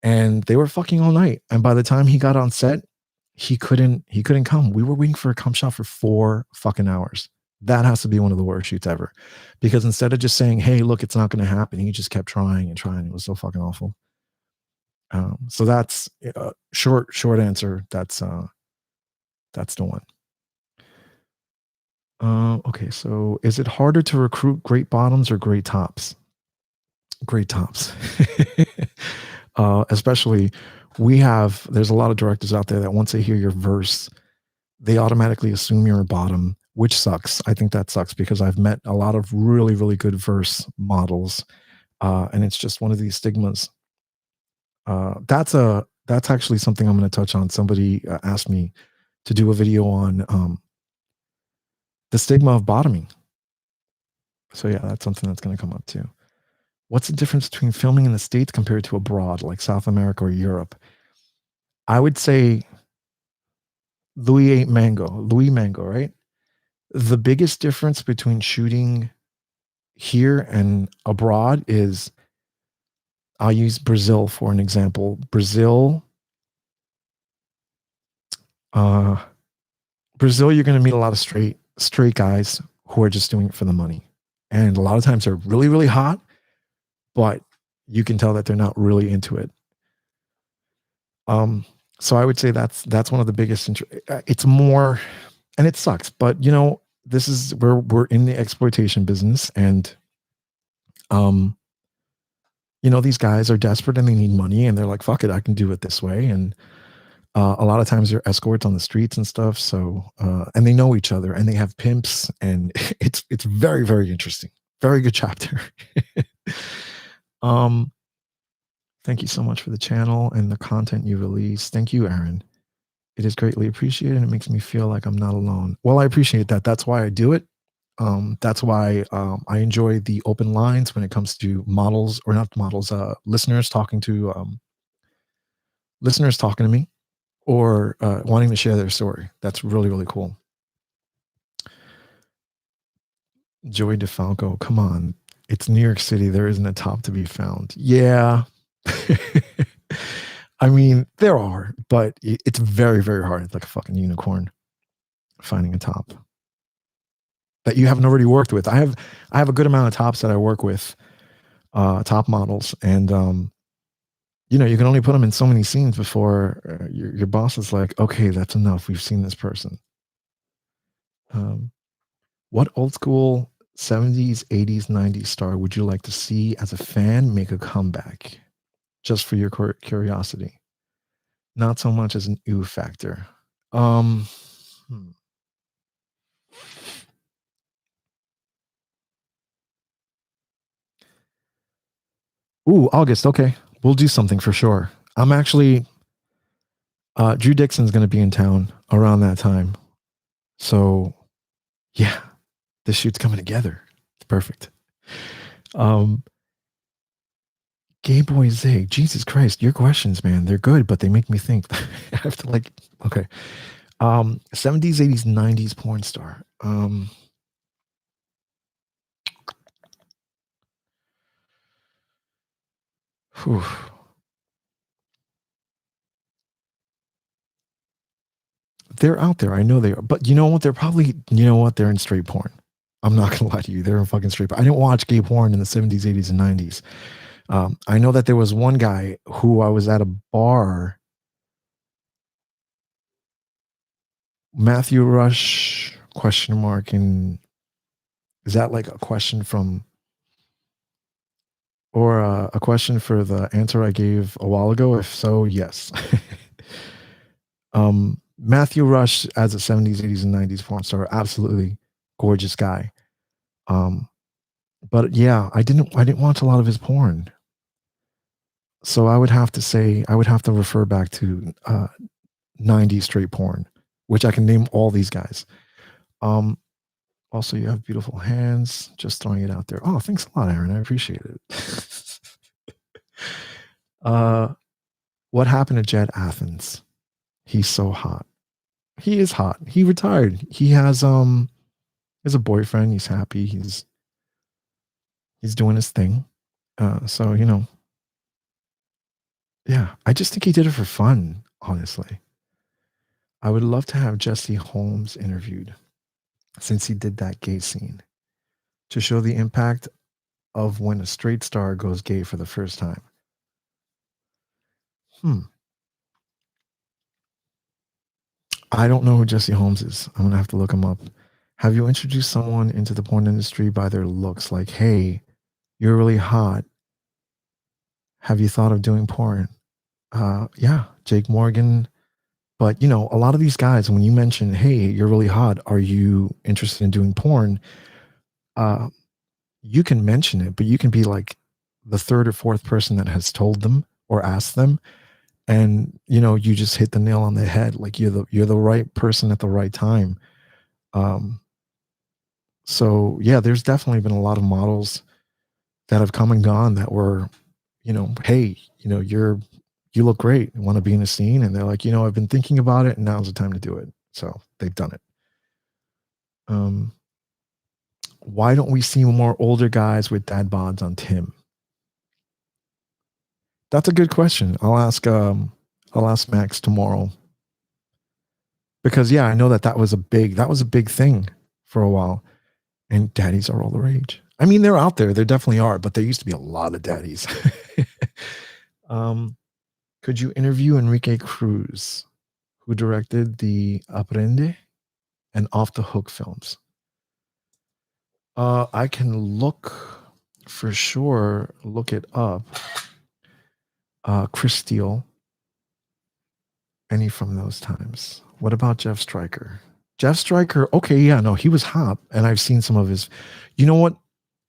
and they were fucking all night. And by the time he got on set, he couldn't come. We were waiting for a cum shot for 4 fucking hours. That has to be one of the worst shoots ever, because instead of just saying, "Hey, look, it's not going to happen," he just kept trying and trying. It was so fucking awful. So that's short answer. That's the one. Okay, so is it harder to recruit great bottoms or great tops? Great tops. Especially, there's a lot of directors out there that once they hear your verse, they automatically assume you're a bottom, which sucks. I think that sucks because I've met a lot of really, really good verse models, and it's just one of these stigmas. That's actually something I'm going to touch on. Somebody asked me to do a video on the stigma of bottoming. So yeah, that's something that's going to come up too. What's the difference between filming in the States compared to abroad, like South America or Europe? I would say Louis Mango, right? The biggest difference between shooting here and abroad is, I'll use Brazil for an example. Uh, Brazil, you're going to meet a lot of straight straight guys who are just doing it for the money. And a lot of times they're really, really hot, but you can tell that they're not really into it. So I would say that's one of the biggest. It's more, and it sucks, but this is where we're in the exploitation business, and these guys are desperate and they need money, and they're like, "Fuck it, I can do it this way." And a lot of times they're escorts on the streets and stuff. So and they know each other, and they have pimps, and it's very, very interesting. Very good chapter. Thank you so much for the channel and the content you release. Thank you, Aaron. It is greatly appreciated, and it makes me feel like I'm not alone. Well, I appreciate that. That's why I do it. That's why I enjoy the open lines when it comes to models, or not models, listeners talking to me, or wanting to share their story. That's really, really cool. Joey DeFalco, come on. It's New York City. There isn't a top to be found. Yeah. I mean, there are, but it's very, very hard. It's like a fucking unicorn finding a top that you haven't already worked with. I have a good amount of tops that I work with, top models, and you can only put them in so many scenes before your boss is like, okay, that's enough. We've seen this person. What old school 70s, 80s, 90s star would you like to see as a fan make a comeback? Just for your curiosity, not so much as an ooh factor. Ooh, August. Okay, we'll do something for sure. I'm actually Drew Dixon's going to be in town around that time, so yeah, this shoot's coming together. It's perfect. Gay Boy Zay, Jesus Christ, your questions, man, they're good, but they make me think. I have to okay. 70s, 80s, 90s porn star. Whew. They're out there. I know they are. But you know what? They're in straight porn. I'm not going to lie to you. They're in fucking straight porn. I didn't watch gay porn in the 70s, 80s, and 90s. I know that there was one guy who I was at a bar. Matthew Rush, question mark. And is that like a question from, or a question for the answer I gave a while ago? If so, yes. Matthew Rush as a 70s, 80s, and 90s porn star, absolutely gorgeous guy. But yeah, I didn't watch a lot of his porn. So I would have to refer back to 90s straight porn, which I can name all these guys. Also, you have beautiful hands. Just throwing it out there. Oh, thanks a lot, Aaron. I appreciate it. What happened to Jed Athens? He's so hot. He is hot. He retired. He has a boyfriend. He's happy. He's doing his thing. So yeah, I just think he did it for fun, honestly. I would love to have Jesse Holmes interviewed, since he did that gay scene, to show the impact of when a straight star goes gay for the first time. I don't know who Jesse Holmes is. I'm going to have to look him up. Have you introduced someone into the porn industry by their looks? Like, hey, you're really hot. Have you thought of doing porn? Yeah, Jake Morgan. But, a lot of these guys, when you mention, hey, you're really hot, are you interested in doing porn? You can mention it, but you can be like the third or fourth person that has told them or asked them. And, you just hit the nail on the head. Like you're the right person at the right time. So yeah, there's definitely been a lot of models that have come and gone that were, hey, you look great. I want to be in a scene. And they're like, I've been thinking about it and now's the time to do it. So they've done it. Why don't we see more older guys with dad bods on Tim? That's a good question. I'll ask Max tomorrow. Because yeah, I know that was a big thing for a while, and daddies are all the rage. I mean, they're out there. There definitely are, but there used to be a lot of daddies. um, could you interview Enrique Cruz, who directed the Aprende and Off the Hook films? I can look for sure. Look it up. Chris Steele. Any from those times? What about Jeff Stryker? Jeff Stryker. Okay, yeah, no, he was hot, and I've seen some of his. You know what?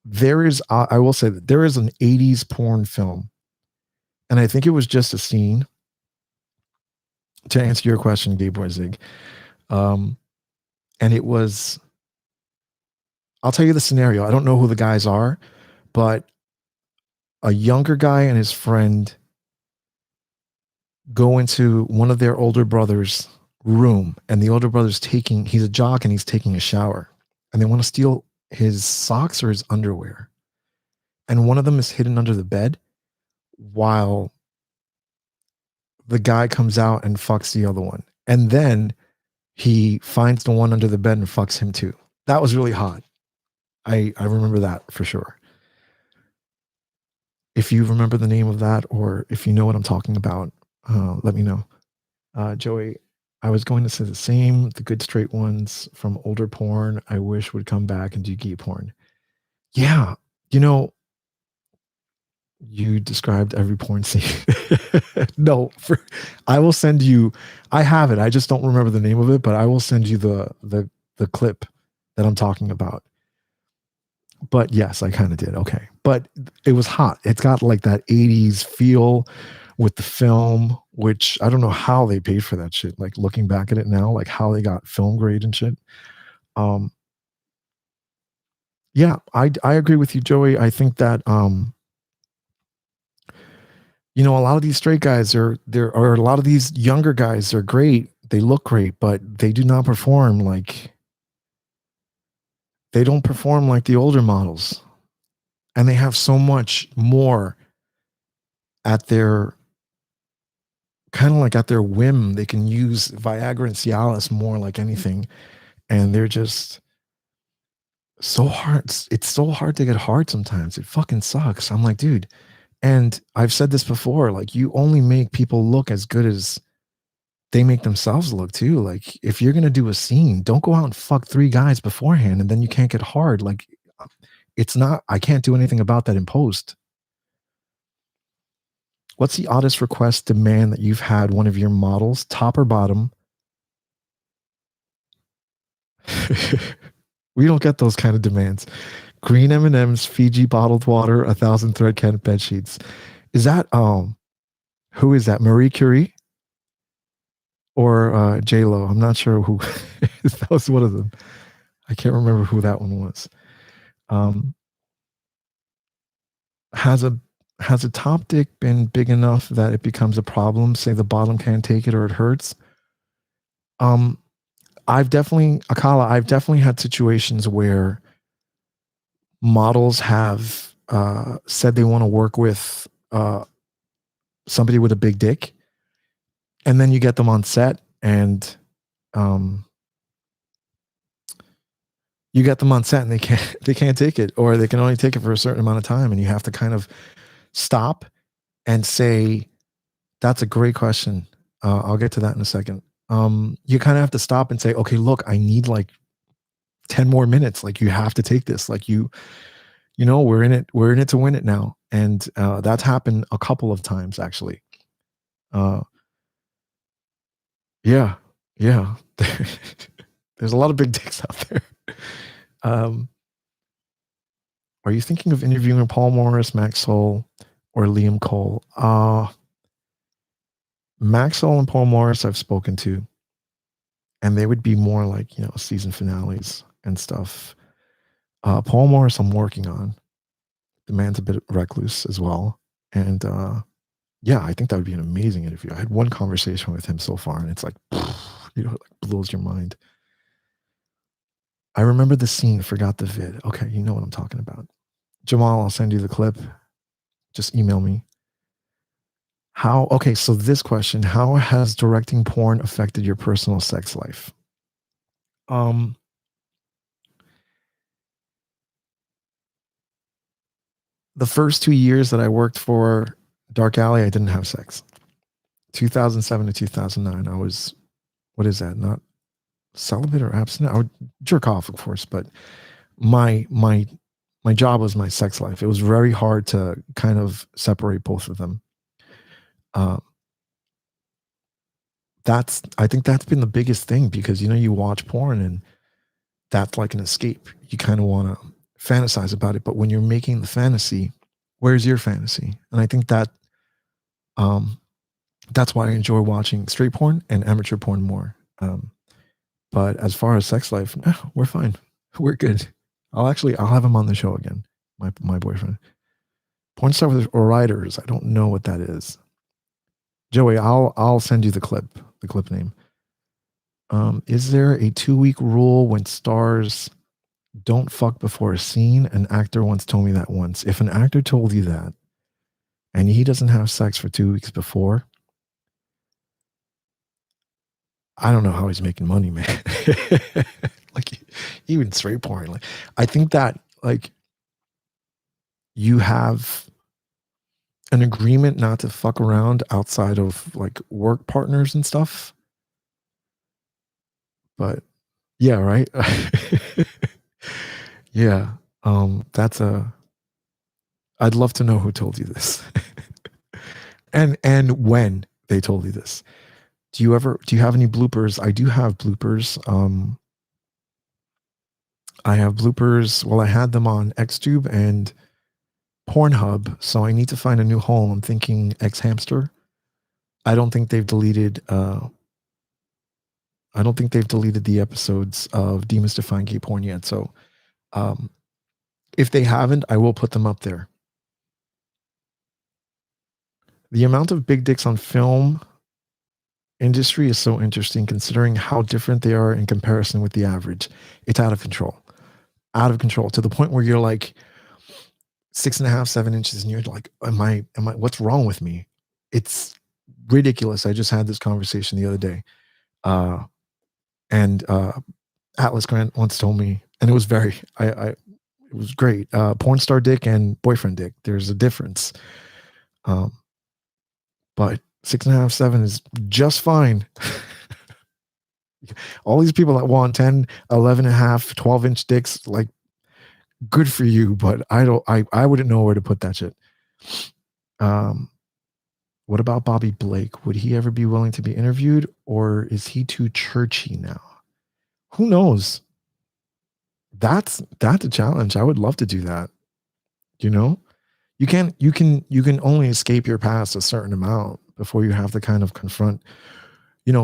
There is. I will say that there is an '80s porn film, and I think it was just a scene. To answer your question, Gay Boy Zig, and it was. I'll tell you the scenario. I don't know who the guys are, but a younger guy and his friend go into one of their older brothers' room, and the older brother's he's a jock and he's taking a shower, and they want to steal his socks or his underwear. And one of them is hidden under the bed while the guy comes out and fucks the other one. And then he finds the one under the bed and fucks him too. That was really hot. I remember that for sure. If you remember the name of that, or if you know what I'm talking about, let me know. Joey, I was going to say the same. The good straight ones from older porn, I wish would come back and do gay porn. Yeah, you know, you described every porn scene. No, I will send you. I have it. I just don't remember the name of it, but I will send you the clip that I'm talking about. But yes, I kind of did. Okay, but it was hot. It's got like that '80s feel with the film, which I don't know how they paid for that shit. Like looking back at it now, like how they got film grade and shit. Yeah, I agree with you, Joey. I think that you know, a lot of these straight guys or a lot of these younger guys are great. They look great, but they do not perform like they don't perform like the older models. And they have so much more at their kind of like at their whim. They can use Viagra and Cialis more like anything. And they're just so hard. It's so hard to get hard sometimes. It fucking sucks. I'm like, dude. And I've said this before, like you only make people look as good as they make themselves look too. Like if you're gonna do a scene, don't go out and fuck 3 guys beforehand and then you can't get hard. Like it's not, I can't do anything about that in post. What's the oddest request demand that you've had one of your models, top or bottom? We don't get those kind of demands. Green M&Ms, Fiji bottled water, 1,000 thread count bed sheets. Is that who is that? Marie Curie or J Lo? I'm not sure who. That was one of them. I can't remember who that one was. Has a top dick been big enough that it becomes a problem? Say the bottom can't take it or it hurts. I've definitely, Akala, I've definitely had situations where models have said they want to work with somebody with a big dick, and then you get them on set, and you get them on set, and they can't take it, or they can only take it for a certain amount of time, and you have to kind of stop and say, "That's a great question. I'll get to that in a second." You kind of have to stop and say, "Okay, look, I need like 10 more minutes. Like you have to take this. Like you know, we're in it to win it now." And that's happened a couple of times actually. Yeah. There's a lot of big dicks out there. Are you thinking of interviewing Paul Morris, Maxwell, or Liam Cole? Maxwell and Paul Morris I've spoken to, and they would be more like, you know, season finales and stuff. Paul Morris I'm working on. The man's a bit recluse as well. And yeah, I think that would be an amazing interview. I had one conversation with him so far, and it's like, you know, it like blows your mind. I remember the scene, forgot the vid. Okay, you know what I'm talking about. Jamal, I'll send you the clip. Just email me. Okay, so this question, how has directing porn affected your personal sex life? the first 2 years that I worked for Dark Alley, I didn't have sex. 2007 to 2009, I was, what is that? Not celibate or abstinent. I would jerk off, of course, but my job was my sex life. It was very hard to kind of separate both of them. I think that's been the biggest thing, because you watch porn and that's like an escape. You kind of want to fantasize about it, but when you're making the fantasy, where's your fantasy? And I think that that's why I enjoy watching straight porn and amateur porn more. But as far as sex life, we're fine. We're good. I'll have him on the show again. My boyfriend. Porn star with or writers. I don't know what that is. Joey, I'll send you the clip name. Is there a 2-week rule when stars don't fuck before a scene? An actor once told me that once. If an actor told you that and he doesn't have sex for 2 weeks before, I don't know how he's making money, man. Like, even straight porn. Like, I think that, like, you have an agreement not to fuck around outside of like work partners and stuff. But yeah, right. Yeah. I'd love to know who told you this. and when they told you this. Do you have any bloopers? I do have bloopers. I have bloopers. Well, I had them on XTube and Pornhub, so I need to find a new home. I'm thinking X Hamster. I don't think they've deleted the episodes of Demystifying Gay Porn yet. So if they haven't, I will put them up there. The amount of big dicks on film industry is so interesting, considering how different they are in comparison with the average. It's out of control to the point where you're like 6.5, 7 inches, and you're like, am I, what's wrong with me? It's ridiculous. I just had this conversation the other day. And Atlas Grant once told me, and it was it was great. Porn star dick and boyfriend dick. There's a difference. But 6.5, 7 is just fine. All these people that want 10, 11.5, 12-inch dicks, like, good for you, but I wouldn't know where to put that shit. What about Bobby Blake? Would he ever be willing to be interviewed, or is he too churchy now? Who knows? That's a challenge. I would love to do that. You can only escape your past a certain amount before you have to kind of confront,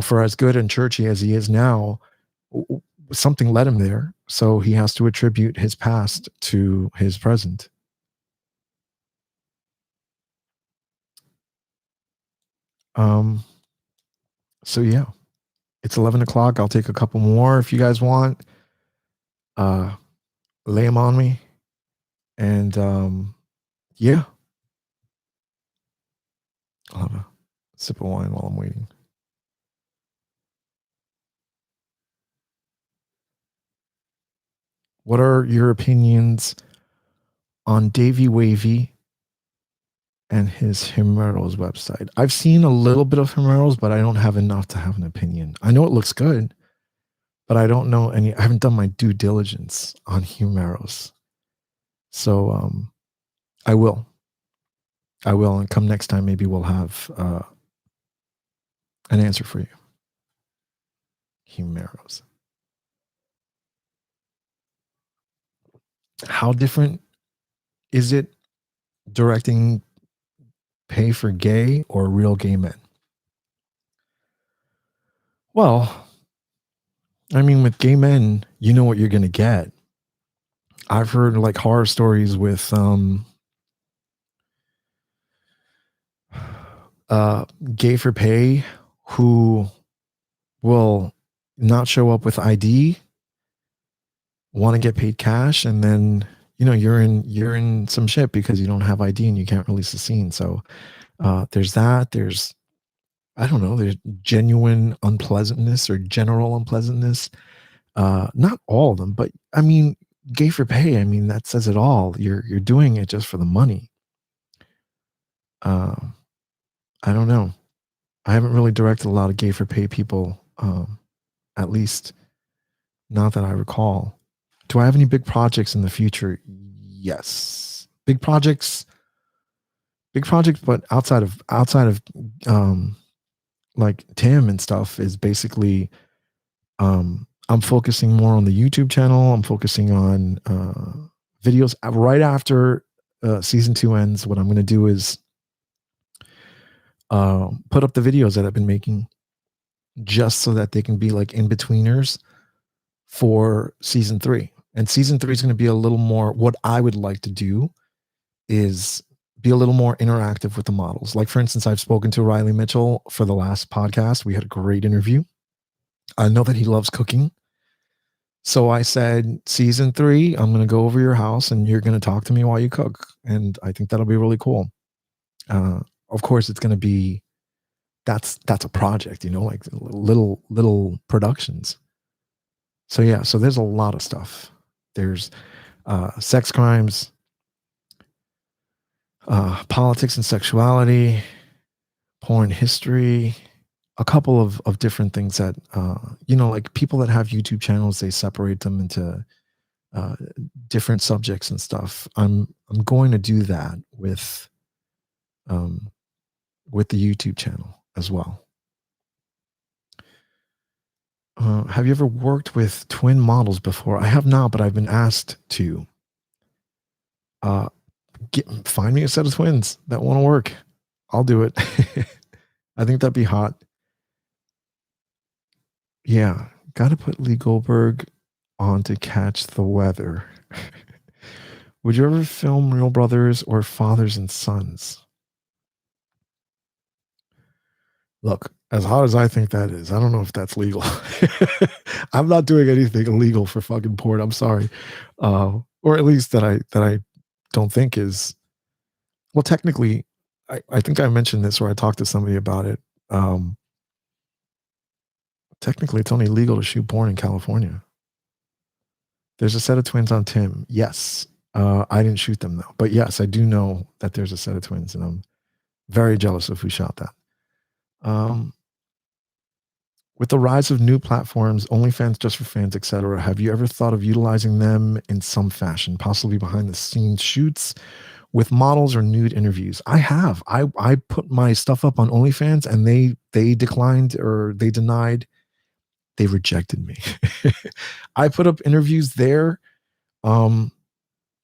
for as good and churchy as he is now, something led him there. So he has to attribute his past to his present. So yeah, it's 11 o'clock. I'll take a couple more if you guys want. Lay them on me. And yeah, I'll have a sip of wine while I'm waiting. What are your opinions on Davey Wavy and his Himeros website? I've seen a little bit of Himeros, but I don't have enough to have an opinion. I know it looks good, but I don't know I haven't done my due diligence on Himeros. So I will. And come next time, maybe we'll have an answer for you. Himeros. How different is it directing pay for gay or real gay men? Well, I mean, with gay men, you know what you're going to get. I've heard like horror stories with gay for pay who will not show up with ID, want to get paid cash, and then you're in some shit because you don't have ID and you can't release the scene. So there's that. There's, I don't know, there's genuine unpleasantness or general unpleasantness. Not all of them, but I mean, gay for pay, I mean, that says it all. You're doing it just for the money. Uh, I don't know. I haven't really directed a lot of gay for pay people, at least not that I recall. Do I have any big projects in the future? Yes, big projects, but outside of um, like Tim and stuff is basically I'm focusing more on the YouTube channel. I'm focusing on videos right after season 2 ends. What I'm going to do is put up the videos that I've been making just so that they can be like in betweeners for season 3. And season 3 is going to be a little more, what I would like to do is be a little more interactive with the models. Like, for instance, I've spoken to Riley Mitchell for the last podcast. We had a great interview. I know that he loves cooking. So I said, season 3, I'm going to go over your house and you're going to talk to me while you cook. And I think that'll be really cool. Of course, it's going to be, that's a project, like little productions. So yeah, so there's a lot of stuff. There's sex crimes, politics and sexuality, porn history, a couple of different things that, like people that have YouTube channels, they separate them into different subjects and stuff. I'm going to do that with the YouTube channel as well. Have you ever worked with twin models before? I have not, but I've been asked to. Find me a set of twins that want to work. I'll do it. I think that'd be hot. Yeah, got to put Lee Goldberg on to catch the weather. Would you ever film Real Brothers or Fathers and Sons? Look, as hot as I think that is, I don't know if that's legal. I'm not doing anything illegal for fucking porn. I'm sorry, or at least that I don't think is. Well, technically, I think I mentioned this or I talked to somebody about it. Technically, it's only legal to shoot porn in California. There's a set of twins on Tim. Yes, I didn't shoot them though, but yes, I do know that there's a set of twins, and I'm very jealous of who shot that. With the rise of new platforms, OnlyFans, Just for Fans, etc., have you ever thought of utilizing them in some fashion, possibly behind the scenes shoots with models or nude interviews? I have. I put my stuff up on OnlyFans, and they declined, or they denied. They rejected me. I put up interviews there,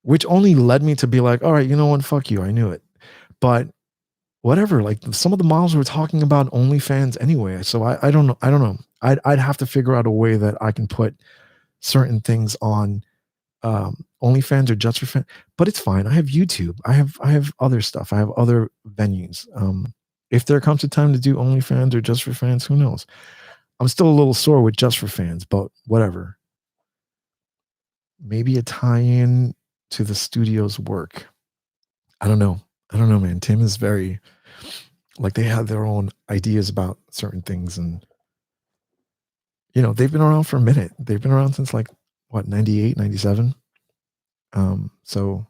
which only led me to be like, all right, you know what? Fuck you. I knew it. But whatever, like some of the models were talking about OnlyFans anyway. So I don't know. I'd have to figure out a way that I can put certain things on OnlyFans or Just for Fans, but it's fine. I have YouTube. I have other stuff. I have other venues. If there comes a time to do OnlyFans or Just for Fans, who knows? I'm still a little sore with Just for Fans, but whatever. Maybe a tie-in to the studio's work. I don't know, man. Tim is very, like, they have their own ideas about certain things, and they've been around for a minute. They've been around since, like, what, 98, 97. So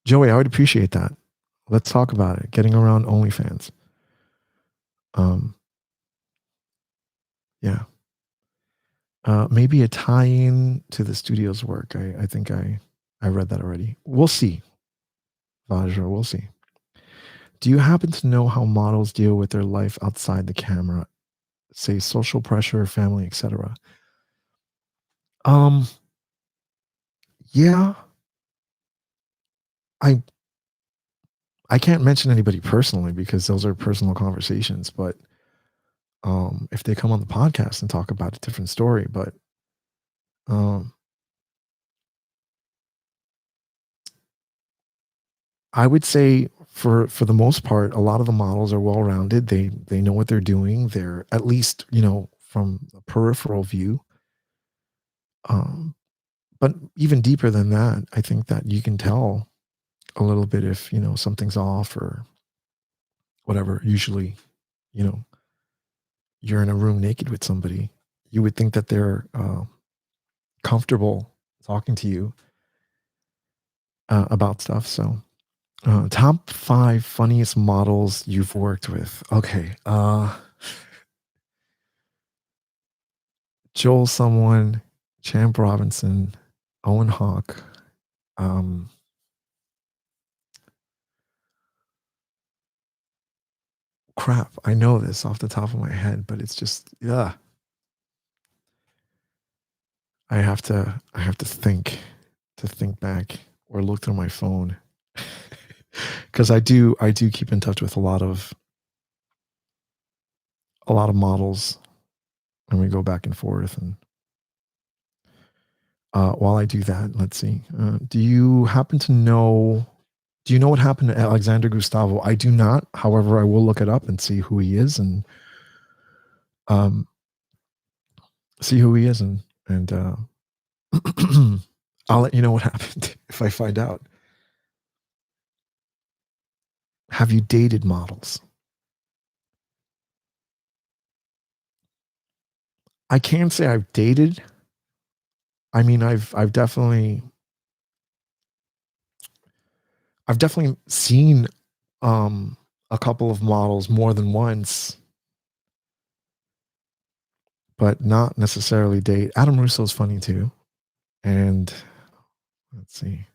Joey, I would appreciate that. Let's talk about it. Getting around OnlyFans. Yeah. Maybe a tie-in to the studio's work. I think I read that already. We'll see, Vajra. We'll see. Do you happen to know how models deal with their life outside the camera, say social pressure, family, etc.? Yeah. I can't mention anybody personally because those are personal conversations, but if they come on the podcast and talk about a different story, but I would say for the most part, a lot of the models are well-rounded. They know what they're doing. They're, at least, from a peripheral view. But even deeper than that, I think that you can tell a little bit if, something's off or whatever. Usually, you're in a room naked with somebody. You would think that they're comfortable talking to you about stuff. So, top 5 funniest models you've worked with. Okay. Joel Someone, Champ Robinson, Owen Hawk. Crap, I know this off the top of my head, but it's just, yeah. I have to think back or look through my phone. Because I do keep in touch with a lot of models, and we go back and forth. And while I do that, let's see. Do you happen to know? Do you know what happened to Alexander Gustavo? I do not. However, I will look it up and see who he is, and um, and I'll let you know what happened if I find out. Have you dated models? I can't say I've dated. I mean, I've definitely seen a couple of models more than once, but not necessarily date. Adam Russo's funny too. And let's see.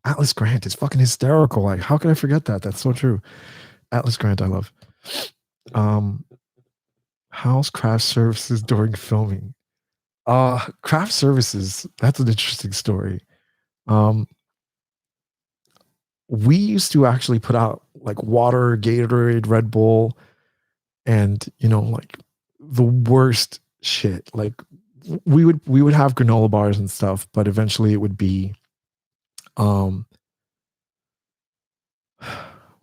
Atlas Grant is fucking hysterical. Like, how can I forget that? That's so true. Atlas Grant, I love. How's craft services during filming? Craft services, that's an interesting story. We used to actually put out like water, Gatorade, Red Bull, and like the worst shit. Like we would have granola bars and stuff, but eventually it would be what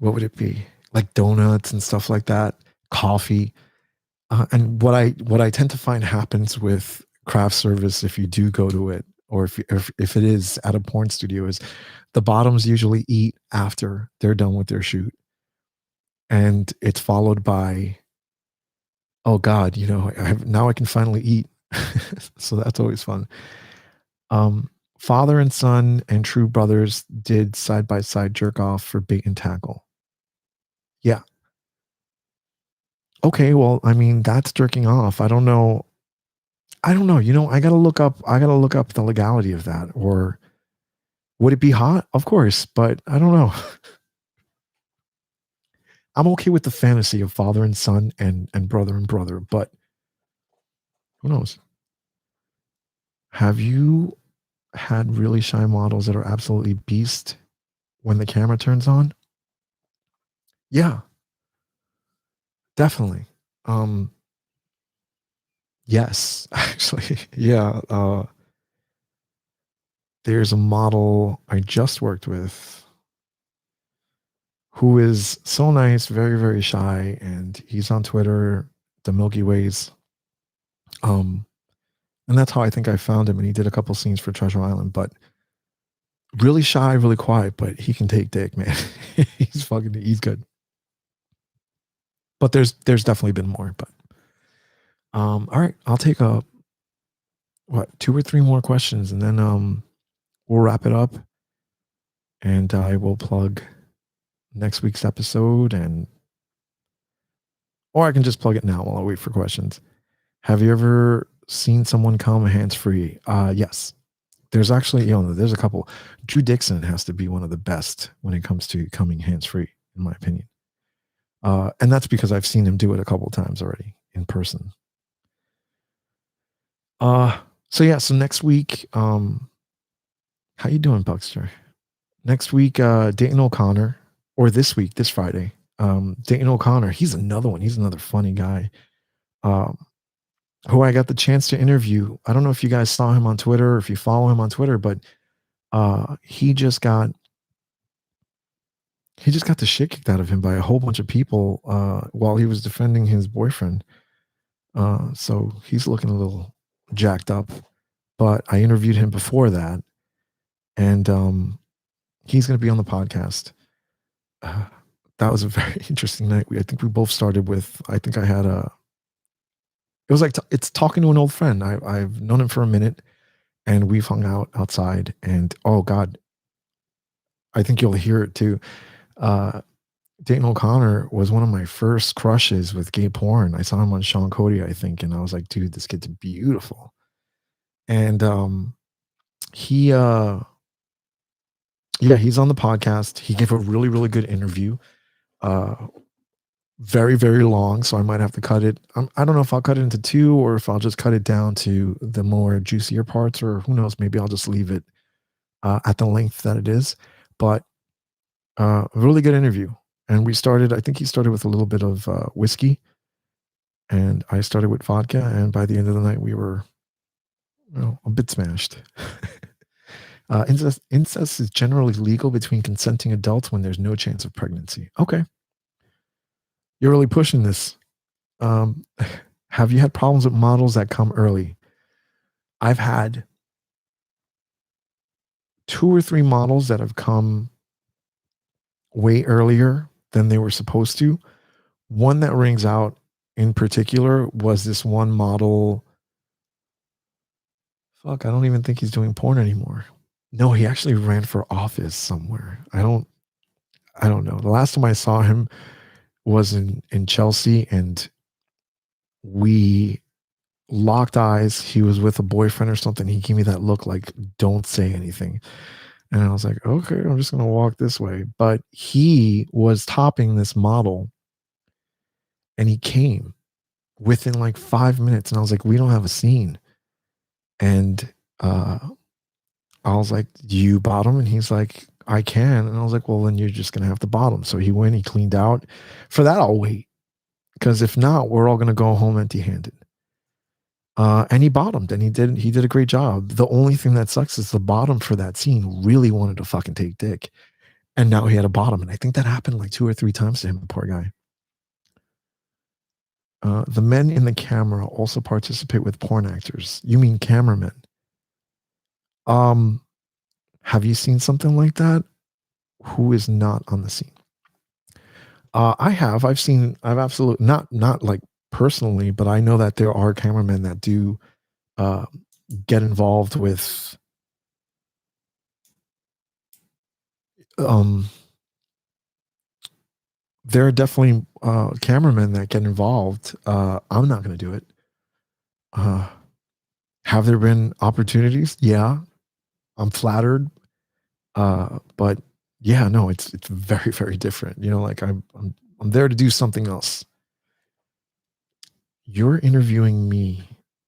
would it be? Like donuts and stuff like that, coffee. And what I tend to find happens with craft service, if you do go to it, or if it is at a porn studio, is the bottoms usually eat after they're done with their shoot, and it's followed by, oh God, now I can finally eat. So that's always fun. Father and son and True Brothers did side by side jerk off for Bait and Tackle. Yeah. Okay. Well, I mean, that's jerking off. I don't know. I gotta look up. I gotta look up the legality of that. Or would it be hot? Of course, but I don't know. I'm okay with the fantasy of father and son and brother and brother, but who knows? Have you had really shy models that are absolutely beast when the camera turns on? Yeah, definitely. Yes, actually. Yeah. There's a model I just worked with who is so nice, very, very shy, and he's on Twitter, the Milky Ways. And that's how I think I found him. And he did a couple scenes for Treasure Island, but really shy, really quiet, but he can take dick, man. He's good. But there's definitely been more. But all right, I'll take two or three more questions, and then we'll wrap it up, and I will plug next week's episode, or I can just plug it now while I wait for questions. Have you ever seen someone come hands free? Yes. There's actually, there's a couple. Drew Dixon has to be one of the best when it comes to coming hands free, in my opinion. And that's because I've seen him do it a couple of times already in person. So next week, how you doing, Buckster? Next week, Dayton O'Connor, or this week, this Friday, Dayton O'Connor. He's another one. He's another funny guy. Who I got the chance to interview. I don't know if you guys saw him on Twitter or if you follow him on Twitter, but he just got the shit kicked out of him by a whole bunch of people while he was defending his boyfriend. So he's looking a little jacked up. But I interviewed him before that, and he's going to be on the podcast. That was a very interesting night. I think we both started with, I think I had it was like, it's talking to an old friend. I've known him for a minute, and we've hung out outside. And oh God, I think you'll hear it too. Uh, Dayton O'Connor was one of my first crushes with gay porn. I saw him on Sean Cody, I think, and I was like, dude, this kid's beautiful. And he yeah, he's on the podcast. He gave a really, really good interview. Uh very, very long, so I might have to cut it. I don't know if I'll cut it into two or if I'll just cut it down to the more juicier parts, or who knows, maybe I'll just leave it at the length that it is. But really good interview. And we started, I think he started with a little bit of whiskey, and I started with vodka. And by the end of the night, we were, a bit smashed. Incest is generally legal between consenting adults when there's no chance of pregnancy. Okay. You're really pushing this. Um, have you had problems with models that come early? I've had 2 or 3 models that have come way earlier than they were supposed to. One that rings out in particular was this one model. Fuck, I don't even think he's doing porn anymore. No, he actually ran for office somewhere. I don't know. The last time I saw him was in Chelsea, and we locked eyes. He was with a boyfriend or something. He gave me that look like, don't say anything. And I was like, okay, I'm just going to walk this way. But he was topping this model, and he came within like 5 minutes. And I was like, we don't have a scene. And I was like, do you bottom? And he's like, I can. And I was like, well, then you're just going to have to bottom. So he went, he cleaned out. For that, I'll wait. Because if not, we're all going to go home empty handed. And he bottomed, and he did a great job. The only thing that sucks is the bottom for that scene really wanted to fucking take dick. And now he had a bottom. And I think that happened like 2 or 3 times to him, poor guy. The men in the camera also participate with porn actors. You mean cameramen? Have you seen something like that? Who is not on the scene? I have. I've absolutely not like personally, but I know that there are cameramen that do get involved with there are definitely cameramen that get involved. I'm not going to do it. Have there been opportunities? Yeah, I'm flattered. But yeah, no, it's very, very different. Like I'm there to do something else. You're interviewing me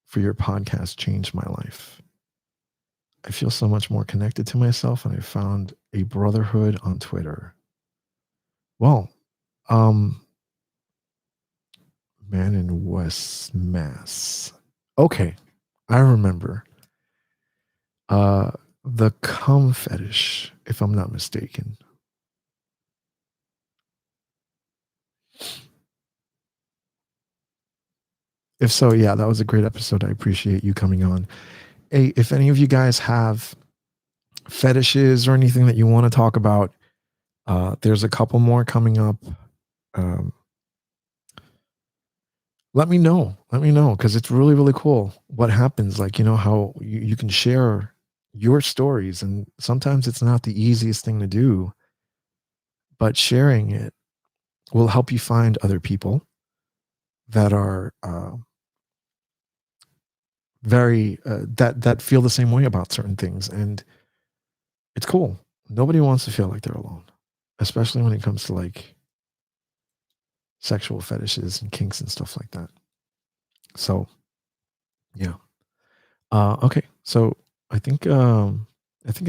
for your podcast changed my life. I feel so much more connected to myself, and I found a brotherhood on Twitter. Well, man in West Mass. Okay, I remember. The cum fetish, if I'm not mistaken. If so, yeah, that was a great episode. I appreciate you coming on. Hey, if any of you guys have fetishes or anything that you want to talk about, there's a couple more coming up. Let me know. Let me know, because it's really, really cool what happens. Like, how you can share your stories, and sometimes it's not the easiest thing to do, but sharing it will help you find other people that are very that feel the same way about certain things. And it's cool. Nobody wants to feel like they're alone, especially when it comes to like sexual fetishes and kinks and stuff like that. So yeah. Okay, so I think an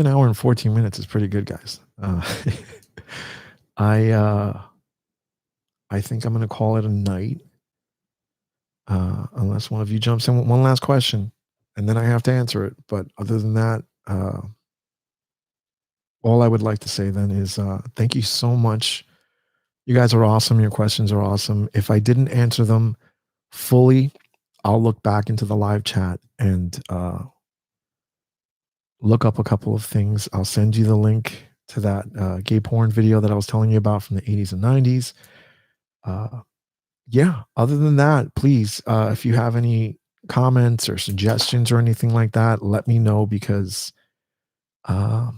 hour and 14 minutes is pretty good, guys. I think I'm gonna call it a night, unless one of you jumps in with one last question, and then I have to answer it. But other than that, all I would like to say then is thank you so much. You guys are awesome. Your questions are awesome. If I didn't answer them fully, I'll look back into the live chat and look up a couple of things. I'll send you the link to that gay porn video that I was telling you about from the 80s and 90s. Yeah, other than that, please, if you have any comments or suggestions or anything like that, let me know because uh,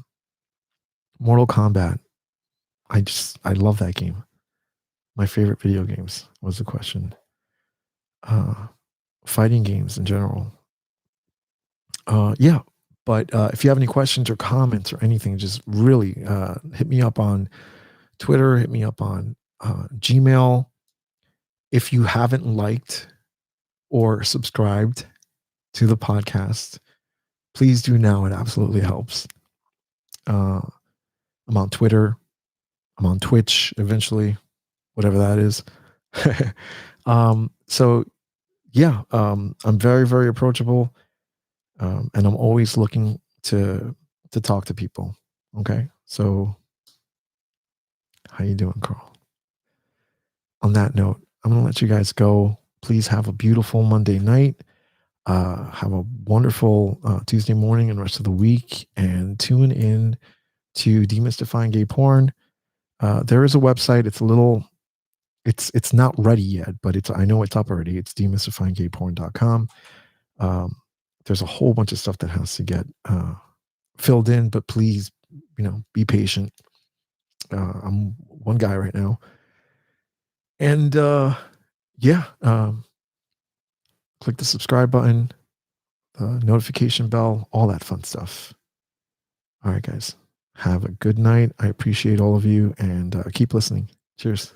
Mortal Kombat, I love that game. My favorite video games was the question. Uh, Fighting games in general. Yeah, but if you have any questions or comments or anything, just really hit me up on Twitter, hit me up on Gmail. If you haven't liked or subscribed to the podcast, please do now. It absolutely helps. Uh, I'm on Twitter. I'm on Twitch eventually, whatever that is. So yeah, I'm very, very approachable, and I'm always looking to talk to people. Okay, so how you doing, Carl? On that note, I'm gonna let you guys go. Please have a beautiful Monday night. Have a wonderful Tuesday morning and rest of the week, and tune in to Demystifying Gay Porn. There is a website. It's not ready yet, but I know it's up already. It's demystifyinggayporn.com. There's a whole bunch of stuff that has to get filled in, but please, be patient. I'm one guy right now, and yeah, click the subscribe button, notification bell, all that fun stuff. All right, guys, have a good night. I appreciate all of you, and keep listening. Cheers.